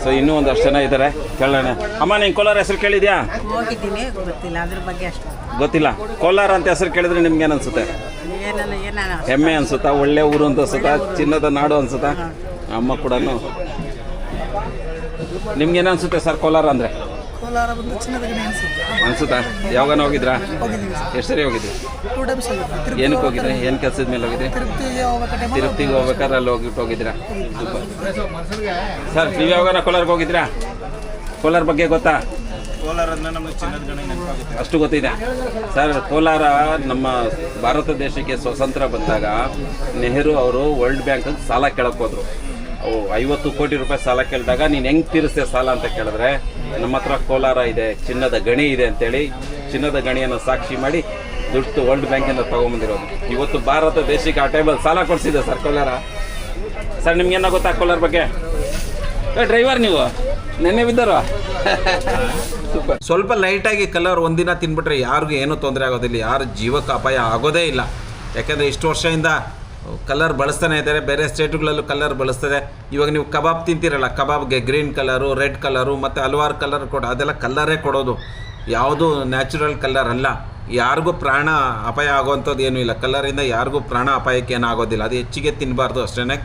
ಸೊ ಇನ್ನೂ ಒಂದಷ್ಟು ಜನ ಇದ್ದಾರೆ, ಕೇಳೋಣ. ಅಮ್ಮ, ನೀನು ಕೋಲಾರ ಹೆಸರು ಕೇಳಿದ್ಯಾ? ಹೋಗಿದ್ದೀನಿ, ಗೊತ್ತಿಲ್ಲ ಅದ್ರ ಬಗ್ಗೆ ಅಷ್ಟು ಗೊತ್ತಿಲ್ಲ. ಕೋಲಾರ ಅಂತ ಹೆಸರು ಕೇಳಿದ್ರೆ ನಿಮ್ಗೆ ಏನು ಅನ್ಸುತ್ತೆ? ಹೆಮ್ಮೆ ಅನ್ಸುತ್ತಾ? ಒಳ್ಳೆ ಊರು ಅಂತ ಅನ್ಸುತ್ತಾ? ಚಿನ್ನದ ನಾಡು ಅನ್ಸುತ್ತಾ? ಅಮ್ಮ ಕೂಡ. ನಿಮ್ಗೇನು ಅನಿಸುತ್ತೆ ಸರ್ ಕೋಲಾರ ಅಂದರೆ? ಕೋಲಾರ ಬಂದು ಚಿನ್ನದ ಗಣಿ ಅನಿಸುತ್ತೆ. ಅನಿಸುತ್ತಾ? ಯಾವಾಗನ ಹೋಗಿದ್ರಾ? ಹೋಗಿದ್ದೀವಿ ಸರ್, ಎಷ್ಟು ಸರಿ ಹೋಗಿದ್ರಿ? 2 times ಹೋಗಿದ್ವಿ. ಏನಕ್ಕೆ ಹೋಗಿದ್ರಿ? ಏನು ಕೆಲಸದ ಮೇಲೆ ಹೋಗಿದ್ರಿ? ತಿರುಪತಿಗೆ ಹೋಗ್ಬೇಕಾದ್ರೆ ತಿರುಪತಿಗೆ ಹೋಗ್ಬೇಕಾದ್ರೆ ಅಲ್ಲಿ ಹೋಗಿದ್ರಾ? ಸರ್ ನೀವು ಯಾವಾಗ ಕೋಲಾರಕ್ಕೆ ಹೋಗಿದ್ರಾ? ಕೋಲಾರ ಬಗ್ಗೆ ಗೊತ್ತಾ? ಕೋಲಾರ ಅಂದ್ರೆ ನಮಗೆ ಚಿನ್ನದ ಗಣಿ ನೆನಪಾಗುತ್ತೆ. ಅಷ್ಟು ಗೊತ್ತಿದೆ ಸರ್. ಕೋಲಾರ ನಮ್ಮ ಭಾರತ ದೇಶಕ್ಕೆ ಸ್ವಾತಂತ್ರ್ಯ ಬಂದಾಗ ನೆಹರು ಅವರು ವರ್ಲ್ಡ್ ಬ್ಯಾಂಕ್ ಸಾಲ ಕೇಳಕ್ಕೆ ಹೋದ್ರು. 50 ಕೋಟಿ ರೂಪಾಯಿ ಸಾಲ ಕೇಳಿದಾಗ ನೀನು ಹೆಂಗೆ ತೀರಿಸ್ತೆ ಸಾಲ ಅಂತ ಕೇಳಿದ್ರೆ, ನಮ್ಮ ಹತ್ರ ಕೋಲಾರ ಇದೆ, ಚಿನ್ನದ ಗಣಿ ಇದೆ ಅಂತೇಳಿ ಚಿನ್ನದ ಗಣಿಯನ್ನು ಸಾಕ್ಷಿ ಮಾಡಿ ದುಡ್ಡು ವರ್ಲ್ಡ್ ಬ್ಯಾಂಕಿಂದ ತೊಗೊಂಬಂದಿರೋದು. ಇವತ್ತು ಭಾರತ ದೇಶಕ್ಕೆ ಆ ಟೈಮಲ್ಲಿ ಸಾಲ ಕೊಡಿಸಿದೆ ಸರ್ ಕೋಲಾರ. ಸರ್ ನಿಮ್ಗೇನೋ ಗೊತ್ತಾ ಕೋಲಾರ ಬಗ್ಗೆ? ಡ್ರೈವರ್ ನೀವು ನೆನ್ನೆ ಬಿದ್ದಾರೋ? ಸೂಪರ್. ಸ್ವಲ್ಪ ಲೈಟಾಗಿ ಕಲರ್ ಒಂದಿನ ತಿನ್ಬಿಟ್ರೆ ಯಾರಿಗೂ ಏನೂ ತೊಂದರೆ ಆಗೋದಿಲ್ಲ, ಯಾರ ಜೀವಕ್ಕೆ ಅಪಾಯ ಆಗೋದೇ ಇಲ್ಲ. ಯಾಕೆಂದರೆ ಇಷ್ಟು ವರ್ಷದಿಂದ ಕಲರ್ ಬಳಸ್ತಾನೆ ಇದ್ದಾರೆ, ಬೇರೆ ಸ್ಟೇಟ್ಗಳಲ್ಲೂ ಕಲರ್ ಬಳಸ್ತದೆ. ಇವಾಗ ನೀವು ಕಬಾಬ್ ತಿಂತೀರಲ್ಲ, ಕಬಾಬ್ಗೆ ಗ್ರೀನ್ ಕಲರು, ರೆಡ್ ಕಲರು ಮತ್ತು ಹಲವಾರು ಕಲರ್ ಅದೆಲ್ಲ ಕಲ್ಲರೇ ಕೊಡೋದು, ಯಾವುದು ನ್ಯಾಚುರಲ್ ಕಲರ್ ಅಲ್ಲ. ಯಾರಿಗೂ ಪ್ರಾಣ ಅಪಾಯ ಆಗೋವಂಥದ್ದು ಏನೂ ಇಲ್ಲ. ಕಲರಿಂದ ಯಾರಿಗೂ ಪ್ರಾಣ ಅಪಾಯಕ್ಕೆ ಏನೂ ಆಗೋದಿಲ್ಲ. ಅದು ಹೆಚ್ಚಿಗೆ ತಿನ್ನಬಾರ್ದು ಅಷ್ಟೇ.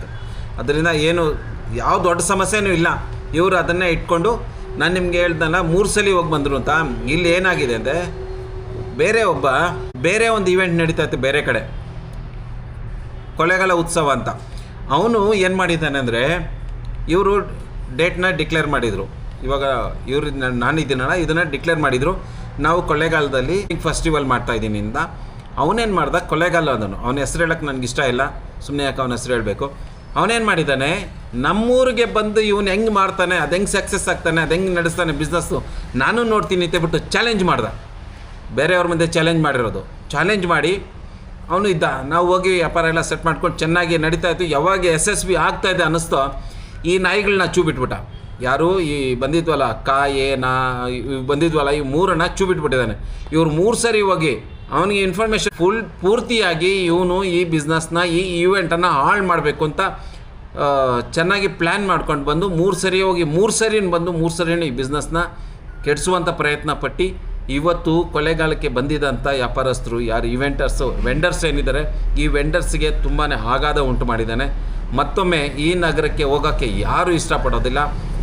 ಅದರಿಂದ ಏನು ಯಾವ ದೊಡ್ಡ ಸಮಸ್ಯೆನೂ ಇಲ್ಲ. ಇವರು ಅದನ್ನೇ ಇಟ್ಕೊಂಡು, ನಾನು ನಿಮಗೆ ಹೇಳ್ದಲ್ಲ 3 ಸಲ ಹೋಗಿ ಬಂದರು ಅಂತ. ಇಲ್ಲಿ ಏನಾಗಿದೆ ಅಂದರೆ, ಬೇರೆ ಒಂದು ಇವೆಂಟ್ ನಡೀತಾ ಇತ್ತು ಬೇರೆ ಕಡೆ, ಕೊಳ್ಳೇಗಾಲ ಉತ್ಸವ ಅಂತ. ಅವನು ಏನು ಮಾಡಿದ್ದಾನೆ ಅಂದರೆ, ಇವರು ಡೇಟ್ನ ಡಿಕ್ಲೇರ್ ಮಾಡಿದರು. ಇವಾಗ ಇವರು ನಾನಿದ್ದೀನಲ್ಲ, ಇದನ್ನು ಡಿಕ್ಲೇರ್ ಮಾಡಿದರು, ನಾವು ಕೊಳ್ಳೇಗಾಲದಲ್ಲಿ ಫೆಸ್ಟಿವಲ್ ಮಾಡ್ತಾಯಿದ್ದೀನಿ ಅಂತ. ಅವನೇನು ಮಾಡ್ದ, ಕೊಳ್ಳೇಗಾಲ ಅದನ್ನು, ಅವನ ಹೆಸ್ರು ಹೇಳೋಕ್ಕೆ ನನಗೆ ಇಷ್ಟ ಇಲ್ಲ, ಸುಮ್ಮನೆ ಯಾಕೆ ಅವನ ಹೆಸ್ರು ಹೇಳಬೇಕು. ಅವನೇನು ಮಾಡಿದ್ದಾನೆ, ನಮ್ಮೂರಿಗೆ ಬಂದು ಇವನು ಹೆಂಗೆ ಮಾಡ್ತಾನೆ, ಅದು ಹೆಂಗೆ ಸಕ್ಸಸ್ ಆಗ್ತಾನೆ, ಅದು ಹೆಂಗೆ ನಡೆಸ್ತಾನೆ ಬಿಸ್ನೆಸ್ಸು, ನಾನು ನೋಡ್ತೀನಿ ಅಂತ ಬಿಟ್ಟು ಚಾಲೆಂಜ್ ಮಾಡ್ದೆ. ಬೇರೆಯವ್ರ ಮುಂದೆ ಚಾಲೆಂಜ್ ಮಾಡಿರೋದು. ಚಾಲೆಂಜ್ ಮಾಡಿ ಅವನು ಇದ್ದ. ನಾವು ಹೋಗಿ ವ್ಯಾಪಾರ ಎಲ್ಲ ಸೆಟ್ ಮಾಡ್ಕೊಂಡು ಚೆನ್ನಾಗಿ ನಡೀತಾ ಇತ್ತು. ಯಾವಾಗ ಯಶಸ್ವಿ ಆಗ್ತಾಯಿದೆ ಅನ್ನಿಸ್ತೋ, ಈ ನಾಯಿಗಳನ್ನ ಚೂ ಬಿಟ್ಬಿಟ್ಟ. ಯಾರು ಈ ಬಂದಿದ್ವಲ್ಲ ಬಂದಿದ್ವಲ್ಲ, ಈ 3 ಚೂ ಬಿಟ್ಬಿಟ್ಟಿದ್ದಾನೆ. ಇವ್ರು 3 ಸರಿ ಹೋಗಿ ಅವನಿಗೆ ಇನ್ಫಾರ್ಮೇಷನ್ ಪೂರ್ತಿಯಾಗಿ ಇವನು ಈ ಬಿಸ್ನೆಸ್ನ, ಈ ಈವೆಂಟನ್ನು ಹಾಳು ಮಾಡಬೇಕು ಅಂತ ಚೆನ್ನಾಗಿ ಪ್ಲ್ಯಾನ್ ಮಾಡ್ಕೊಂಡು ಬಂದು 3 ಸರಿ ಹೋಗಿ 3 ಸರಿನೂ ಈ ಬಿಸ್ನೆಸ್ನ ಕೆಡಿಸುವಂಥ ಪ್ರಯತ್ನ ಪಟ್ಟು ಇವತ್ತು ಕೊಳ್ಳೇಗಾಲಕ್ಕೆ ಬಂದಿದ್ದಂಥ ವ್ಯಾಪಾರಸ್ಥರು ಯಾರು ವೆಂಡರ್ಸ್ ಏನಿದ್ದಾರೆ, ಈ ವೆಂಡರ್ಸ್ಗೆ ತುಂಬಾ ಆಘಾತ ಉಂಟು ಮಾಡಿದ್ದಾನೆ. ಮತ್ತೊಮ್ಮೆ ಈ ನಗರಕ್ಕೆ ಹೋಗೋಕ್ಕೆ ಯಾರೂ ಇಷ್ಟಪಡೋದಿಲ್ಲ.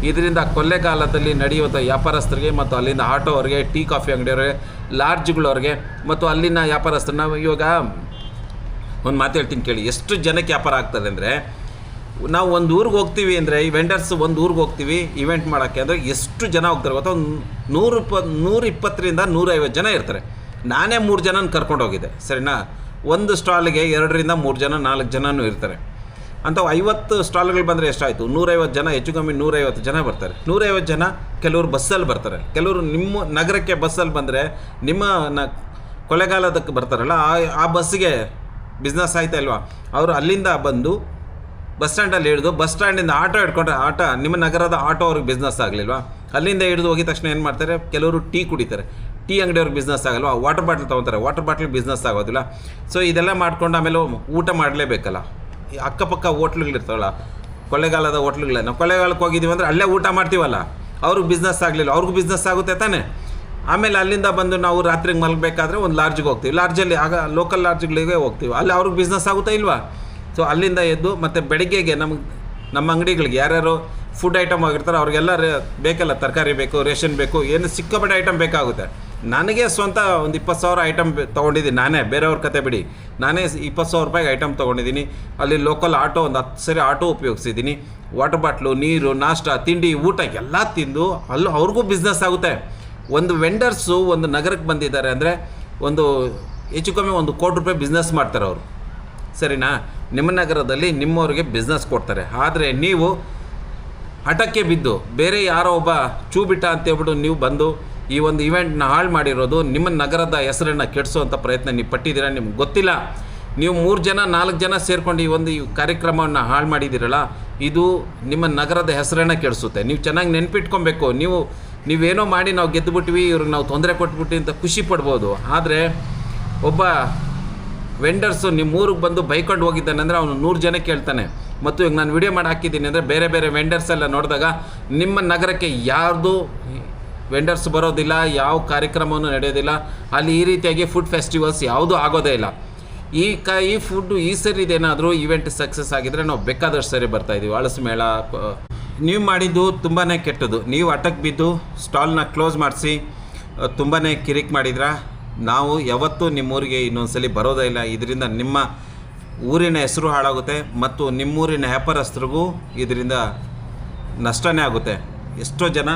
ಇದರಿಂದ ಕೊಳ್ಳೇಗಾಲದಲ್ಲಿ ನಡೆಯುವಂಥ ವ್ಯಾಪಾರಸ್ಥರಿಗೆ ಮತ್ತು ಅಲ್ಲಿಂದ ಆಟೋವ್ರಿಗೆ, ಟೀ ಕಾಫಿ ಅಂಗಡಿಯವ್ರಿಗೆ, ಲಾಡ್ಜ್ಗಳವ್ರಿಗೆ ಮತ್ತು ಅಲ್ಲಿನ ವ್ಯಾಪಾರಸ್ಥರು, ನಾವು ಇವಾಗ ಒಂದು ಮಾತು ಹೇಳ್ತೀನಿ ಕೇಳಿ, ಎಷ್ಟು ಜನಕ್ಕೆ ವ್ಯಾಪಾರ ಆಗ್ತದೆ ಅಂದರೆ, ನಾವು ಒಂದು ಊರಿಗೆ ಹೋಗ್ತೀವಿ ಅಂದರೆ, ಈ ವೆಂಡರ್ಸ್ ಒಂದು ಊರಿಗೆ ಹೋಗ್ತೀವಿ ಇವೆಂಟ್ ಮಾಡೋಕ್ಕೆ ಅಂದರೆ ಎಷ್ಟು ಜನ ಹೋಗ್ತಾರೆ ಗೊತ್ತಾ? ಒಂದು 120ರಿಂದ 150 ಜನ ಇರ್ತಾರೆ. ನಾನೇ 3 ಜನನ ಕರ್ಕೊಂಡು ಹೋಗಿದ್ದೆ, ಸರಿನಾ? ಒಂದು ಸ್ಟಾಲ್ಗೆ 2ರಿಂದ 3 ಜನ 4 ಜನನೂ ಇರ್ತಾರೆ. ಅಂಥವು 50 ಸ್ಟಾಲ್ಗಳು ಬಂದರೆ ಎಷ್ಟಾಯಿತು? 150 ಜನ, ಹೆಚ್ಚು ಕಮ್ಮಿ 150 ಜನ ಬರ್ತಾರೆ. 150 ಜನ ಕೆಲವರು ಬಸ್ಸಲ್ಲಿ ಬರ್ತಾರೆ, ಕೆಲವರು ನಿಮ್ಮ ನಗರಕ್ಕೆ ಬಸ್ಸಲ್ಲಿ ಬಂದರೆ, ನಿಮ್ಮ ಕೊಳ್ಳೇಗಾಲದಕ್ಕೆ ಬರ್ತಾರಲ್ಲ, ಆ ಬಸ್ಸಿಗೆ ಬಿಸ್ನೆಸ್ ಆಯ್ತಾ ಇಲ್ವಾ? ಅವರು ಅಲ್ಲಿಂದ ಬಂದು ಬಸ್ ಸ್ಟ್ಯಾಂಡಲ್ಲಿ ಹಿಡಿದು, ಬಸ್ ಸ್ಟ್ಯಾಂಡಿಂದ ಆಟೋ ಹಿಡ್ಕೊಂಡ್ರೆ, ನಿಮ್ಮ ನಗರದ ಆಟೋ ಅವ್ರಿಗೆ ಬಿಸ್ನೆಸ್ ಆಗಲಿಲ್ವಾ? ಅಲ್ಲಿಂದ ಹಿಡಿದು ಹೋಗಿದ ತಕ್ಷಣ ಏನು ಮಾಡ್ತಾರೆ, ಕೆಲವರು ಟೀ ಕುಡಿತಾರೆ, ಟೀ ಅಂಗಡಿಯವ್ರಿಗೆ ಬಿಸ್ನೆಸ್ ಆಗಲ್ವಾ? ವಾಟರ್ ಬಾಟ್ಲ್ ತೊಗೊತಾರೆ, ವಾಟರ್ ಬಾಟ್ಲಿಗೆ ಬಿಸ್ನೆಸ್ ಆಗೋದಿಲ್ಲ. ಸೊ ಇದೆಲ್ಲ ಮಾಡ್ಕೊಂಡು ಆಮೇಲೆ ಊಟ ಮಾಡಲೇಬೇಕಲ್ಲ. ಅಕ್ಕಪಕ್ಕ ಹೋಟ್ಲುಗಳಿರ್ತಾವಲ್ಲ, ಕೊಳ್ಳೇಗಾಲದ ಹೋಟ್ಲುಗಳೇ, ನಾವು ಕೊಳ್ಳೇಗಾಲಕ್ಕೆ ಹೋಗಿದ್ದೀವಿ ಅಂದರೆ ಅಲ್ಲೇ ಊಟ ಮಾಡ್ತೀವಲ್ಲ, ಅವ್ರಿಗೆ ಬಿಸ್ನೆಸ್ ಆಗಲಿಲ್ಲ, ಅವ್ರಿಗೂ ಬಿಸ್ನೆಸ್ ಆಗುತ್ತೆ ತಾನೇ. ಆಮೇಲೆ ಅಲ್ಲಿಂದ ಬಂದು ನಾವು ರಾತ್ರಿಗೆ ಮಲಗಬೇಕಾದ್ರೆ ಒಂದು ಲಾಡ್ಜಿಗೆ ಹೋಗ್ತೀವಿ, ಲಾಡ್ಜಲ್ಲಿ ಆಗ ಲೋಕಲ್ ಲಾಡ್ಜ್ಗಳಿಗೆ ಹೋಗ್ತೀವಿ, ಅಲ್ಲಿ ಅವ್ರಿಗೆ ಬಿಸ್ನೆಸ್ ಆಗುತ್ತಾ ಇಲ್ವಾ? ಸೊ ಅಲ್ಲಿಂದ ಎದ್ದು ಮತ್ತು ಬೆಳಗ್ಗೆಗೆ ನಮ್ಮ ಅಂಗಡಿಗಳಿಗೆ ಯಾರ್ಯಾರು ಫುಡ್ ಐಟಮ್ ಆಗಿರ್ತಾರೆ ಅವ್ರಿಗೆಲ್ಲ ಬೇಕಲ್ಲ, ತರಕಾರಿ ಬೇಕು, ರೇಷನ್ ಬೇಕು, ಏನು ಸಿಕ್ಕಾಪಟ್ಟೆ ಐಟಮ್ ಬೇಕಾಗುತ್ತೆ. ನನಗೆ ಸ್ವಂತ ಒಂದು 20,000 ಐಟಮ್ ತೊಗೊಂಡಿದ್ದೀನಿ ನಾನೇ, ಬೇರೆಯವ್ರ ಕತೆ ಬಿಡಿ. ನಾನೇ 20,000 ರೂಪಾಯಿಗೆ ಐಟಮ್ ತೊಗೊಂಡಿದ್ದೀನಿ. ಅಲ್ಲಿ ಲೋಕಲ್ ಆಟೋ ಒಂದು 10 ಸರಿ ಆಟೋ ಉಪಯೋಗಿಸಿದ್ದೀನಿ. ವಾಟರ್ ಬಾಟ್ಲು, ನೀರು, ನಾಷ್ಟ, ತಿಂಡಿ, ಊಟ ಎಲ್ಲ ತಿಂದು ಅಲ್ಲೂ ಅವ್ರಿಗೂ ಬಿಸ್ನೆಸ್ ಆಗುತ್ತೆ. ಒಂದು ವೆಂಡರ್ಸು ಒಂದು ನಗರಕ್ಕೆ ಬಂದಿದ್ದಾರೆ ಅಂದರೆ ಒಂದು ಹೆಚ್ಚು ಕಮ್ಮಿ 1 ಕೋಟಿ ರೂಪಾಯಿ ಬಿಸ್ನೆಸ್ ಮಾಡ್ತಾರೆ ಅವರು, ಸರಿನಾ? ನಿಮ್ಮ ನಗರದಲ್ಲಿ ನಿಮ್ಮವ್ರಿಗೆ ಬಿಸ್ನೆಸ್ ಕೊಡ್ತಾರೆ. ಆದರೆ ನೀವು ಹಠಕ್ಕೆ ಬಿದ್ದು ಬೇರೆ ಯಾರೋ ಒಬ್ಬ ಚೂ ಬಿಟ್ಟ ಅಂತೇಳ್ಬಿಟ್ಟು ನೀವು ಬಂದು ಈ ಒಂದು ಇವೆಂಟ್ನ ಹಾಳು ಮಾಡಿರೋದು, ನಿಮ್ಮ ನಗರದ ಹೆಸರನ್ನು ಕೆಡಿಸೋವಂಥ ಪ್ರಯತ್ನ ನೀವು ಪಟ್ಟಿದ್ದೀರ. ನಿಮ್ಗೆ ಗೊತ್ತಿಲ್ಲ, ನೀವು 3 ಜನ 4 ಜನ ಸೇರ್ಕೊಂಡು ಈ ಒಂದು ಕಾರ್ಯಕ್ರಮವನ್ನು ಹಾಳು ಮಾಡಿದ್ದೀರಲ್ಲ, ಇದು ನಿಮ್ಮ ನಗರದ ಹೆಸರನ್ನು ಕೆಡಿಸುತ್ತೆ. ನೀವು ಚೆನ್ನಾಗಿ ನೆನ್ಪಿಟ್ಕೊಬೇಕು. ನೀವೇನೋ ಮಾಡಿ ನಾವು ಗೆದ್ದುಬಿಟ್ವಿ, ಇವ್ರಿಗೆ ನಾವು ತೊಂದರೆ ಕೊಟ್ಬಿಟ್ಟು ಅಂತ ಖುಷಿ ಪಡ್ಬೋದು. ಆದರೆ ಒಬ್ಬ ವೆಂಡರ್ಸು ನಿಮ್ಮ ಊರಿಗೆ ಬಂದು ಬೈಕೊಂಡು ಹೋಗಿದ್ದಾನೆ ಅಂದರೆ ಅವನು 100 ಜನಕ್ಕೆ ಹೇಳ್ತಾನೆ. ಮತ್ತು ಈಗ ನಾನು ವಿಡಿಯೋ ಮಾಡಿ ಹಾಕಿದ್ದೀನಿ ಅಂದರೆ ಬೇರೆ ಬೇರೆ ವೆಂಡರ್ಸ್ ಎಲ್ಲ ನೋಡಿದಾಗ ನಿಮ್ಮ ನಗರಕ್ಕೆ ಯಾರ್ದು ವೆಂಡರ್ಸ್ ಬರೋದಿಲ್ಲ, ಯಾವ ಕಾರ್ಯಕ್ರಮವೂ ನಡೆಯೋದಿಲ್ಲ, ಅಲ್ಲಿ ಈ ರೀತಿಯಾಗಿ ಫುಡ್ ಫೆಸ್ಟಿವಲ್ಸ್ ಯಾವುದೂ ಆಗೋದೇ ಇಲ್ಲ. ಈ ಫುಡ್ಡು ಈ ಸರಿ ಇದೇನಾದರೂ ಇವೆಂಟ್ ಸಕ್ಸಸ್ ಆಗಿದ್ರೆ ನಾವು ಬೇಕಾದಷ್ಟು ಸರಿ ಬರ್ತಾಯಿದ್ದೀವಿ. ಹಳಸು ಮೇಳ ನೀವು ಮಾಡಿದ್ದು ತುಂಬಾ ಕೆಟ್ಟದ್ದು. ನೀವು ಅಟಕ್ ಬಿದ್ದು ಸ್ಟಾಲ್ನ ಕ್ಲೋಸ್ ಮಾಡಿಸಿ ತುಂಬಾ ಕಿರಿಕ್ ಮಾಡಿದ್ರ. ನಾವು ಯಾವತ್ತೂ ನಿಮ್ಮೂರಿಗೆ ಇನ್ನೊಂದ್ಸಲಿ ಬರೋದೇ ಇಲ್ಲ. ಇದರಿಂದ ನಿಮ್ಮ ಊರಿನ ಹೆಸರು ಹಾಳಾಗುತ್ತೆ ಮತ್ತು ನಿಮ್ಮೂರಿನ ವ್ಯಾಪಾರಸ್ಥರಿಗೂ ಇದರಿಂದ ನಷ್ಟನೇ ಆಗುತ್ತೆ. ಎಷ್ಟೋ ಜನ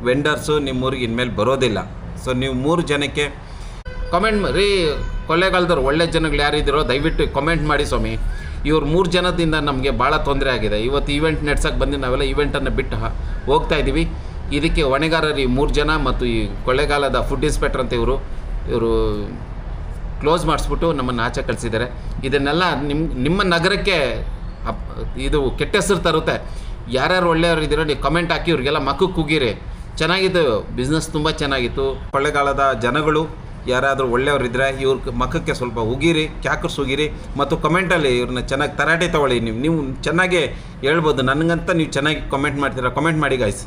ವೆಂಡರ್ಸು ನಿಮ್ಮೂರಿಗೆ ಇನ್ಮೇಲೆ ಬರೋದಿಲ್ಲ. ಸೊ ನೀವು 3 ಜನಕ್ಕೆ ಕಮೆಂಟ್ ರೀ, ಕೊಳ್ಳೇಗಾಲದವ್ರು ಒಳ್ಳೆ ಜನಗಳು ಯಾರಿದ್ದೀರೋ ದಯವಿಟ್ಟು ಕಮೆಂಟ್ ಮಾಡಿ ಸ್ವಾಮಿ. ಇವ್ರು 3 ಜನದಿಂದ ನಮಗೆ ಭಾಳ ತೊಂದರೆ ಆಗಿದೆ. ಇವತ್ತು ಈವೆಂಟ್ ನಡೆಸೋಕ್ಕೆ ಬಂದು ನಾವೆಲ್ಲ ಈವೆಂಟನ್ನು ಬಿಟ್ಟು ಹೋಗ್ತಾ ಇದ್ದೀವಿ. ಇದಕ್ಕೆ ಹೊಣೆಗಾರರು ಈ 3 ಜನ ಮತ್ತು ಈ ಕೊಳ್ಳೇಗಾಲದ ಫುಡ್ ಇನ್ಸ್ಪೆಕ್ಟರ್ ಅಂತ ಇವರು ಕ್ಲೋಸ್ ಮಾಡಿಸ್ಬಿಟ್ಟು ನಮ್ಮನ್ನು ಆಚೆ ಕಳಿಸಿದ್ದಾರೆ. ಇದನ್ನೆಲ್ಲ ನಿಮ್ಮ ನಗರಕ್ಕೆ ಇದು ಕೆಟ್ಟ ಹೆಸರು ತರುತ್ತೆ. ಯಾರ್ಯಾರು ಒಳ್ಳೆಯವರು ಇದ್ದೀರೋ ನೀವು ಕಮೆಂಟ್ ಹಾಕಿ ಇವ್ರಿಗೆಲ್ಲ ಮಕ್ಕಕ್ಕೆ ಕುಗೀರಿ. ಚೆನ್ನಾಗಿತ್ತು ಬಿಸ್ನೆಸ್, ತುಂಬ ಚೆನ್ನಾಗಿತ್ತು. ಕೊಳ್ಳೇಗಾಲದ ಜನಗಳು ಯಾರಾದರೂ ಒಳ್ಳೆಯವರಿದ್ದರೆ ಇವ್ರ ಮಕ್ಕಕ್ಕೆ ಸ್ವಲ್ಪ ಉಗಿರಿ, ಕ್ಯಾಕರ್ಸ್ ಉಗಿರಿ ಮತ್ತು ಕಮೆಂಟಲ್ಲಿ ಇವ್ರನ್ನ ಚೆನ್ನಾಗಿ ತರಾಟೆ ತೊಗೊಳ್ಳಿ. ನೀವು ಚೆನ್ನಾಗೇ ಹೇಳ್ಬೋದು. ನನಗಂತ ನೀವು ಚೆನ್ನಾಗಿ ಕಮೆಂಟ್ ಮಾಡ್ತೀರಾ, ಕಮೆಂಟ್ ಮಾಡಿ ಗಾಯ್ಸ್.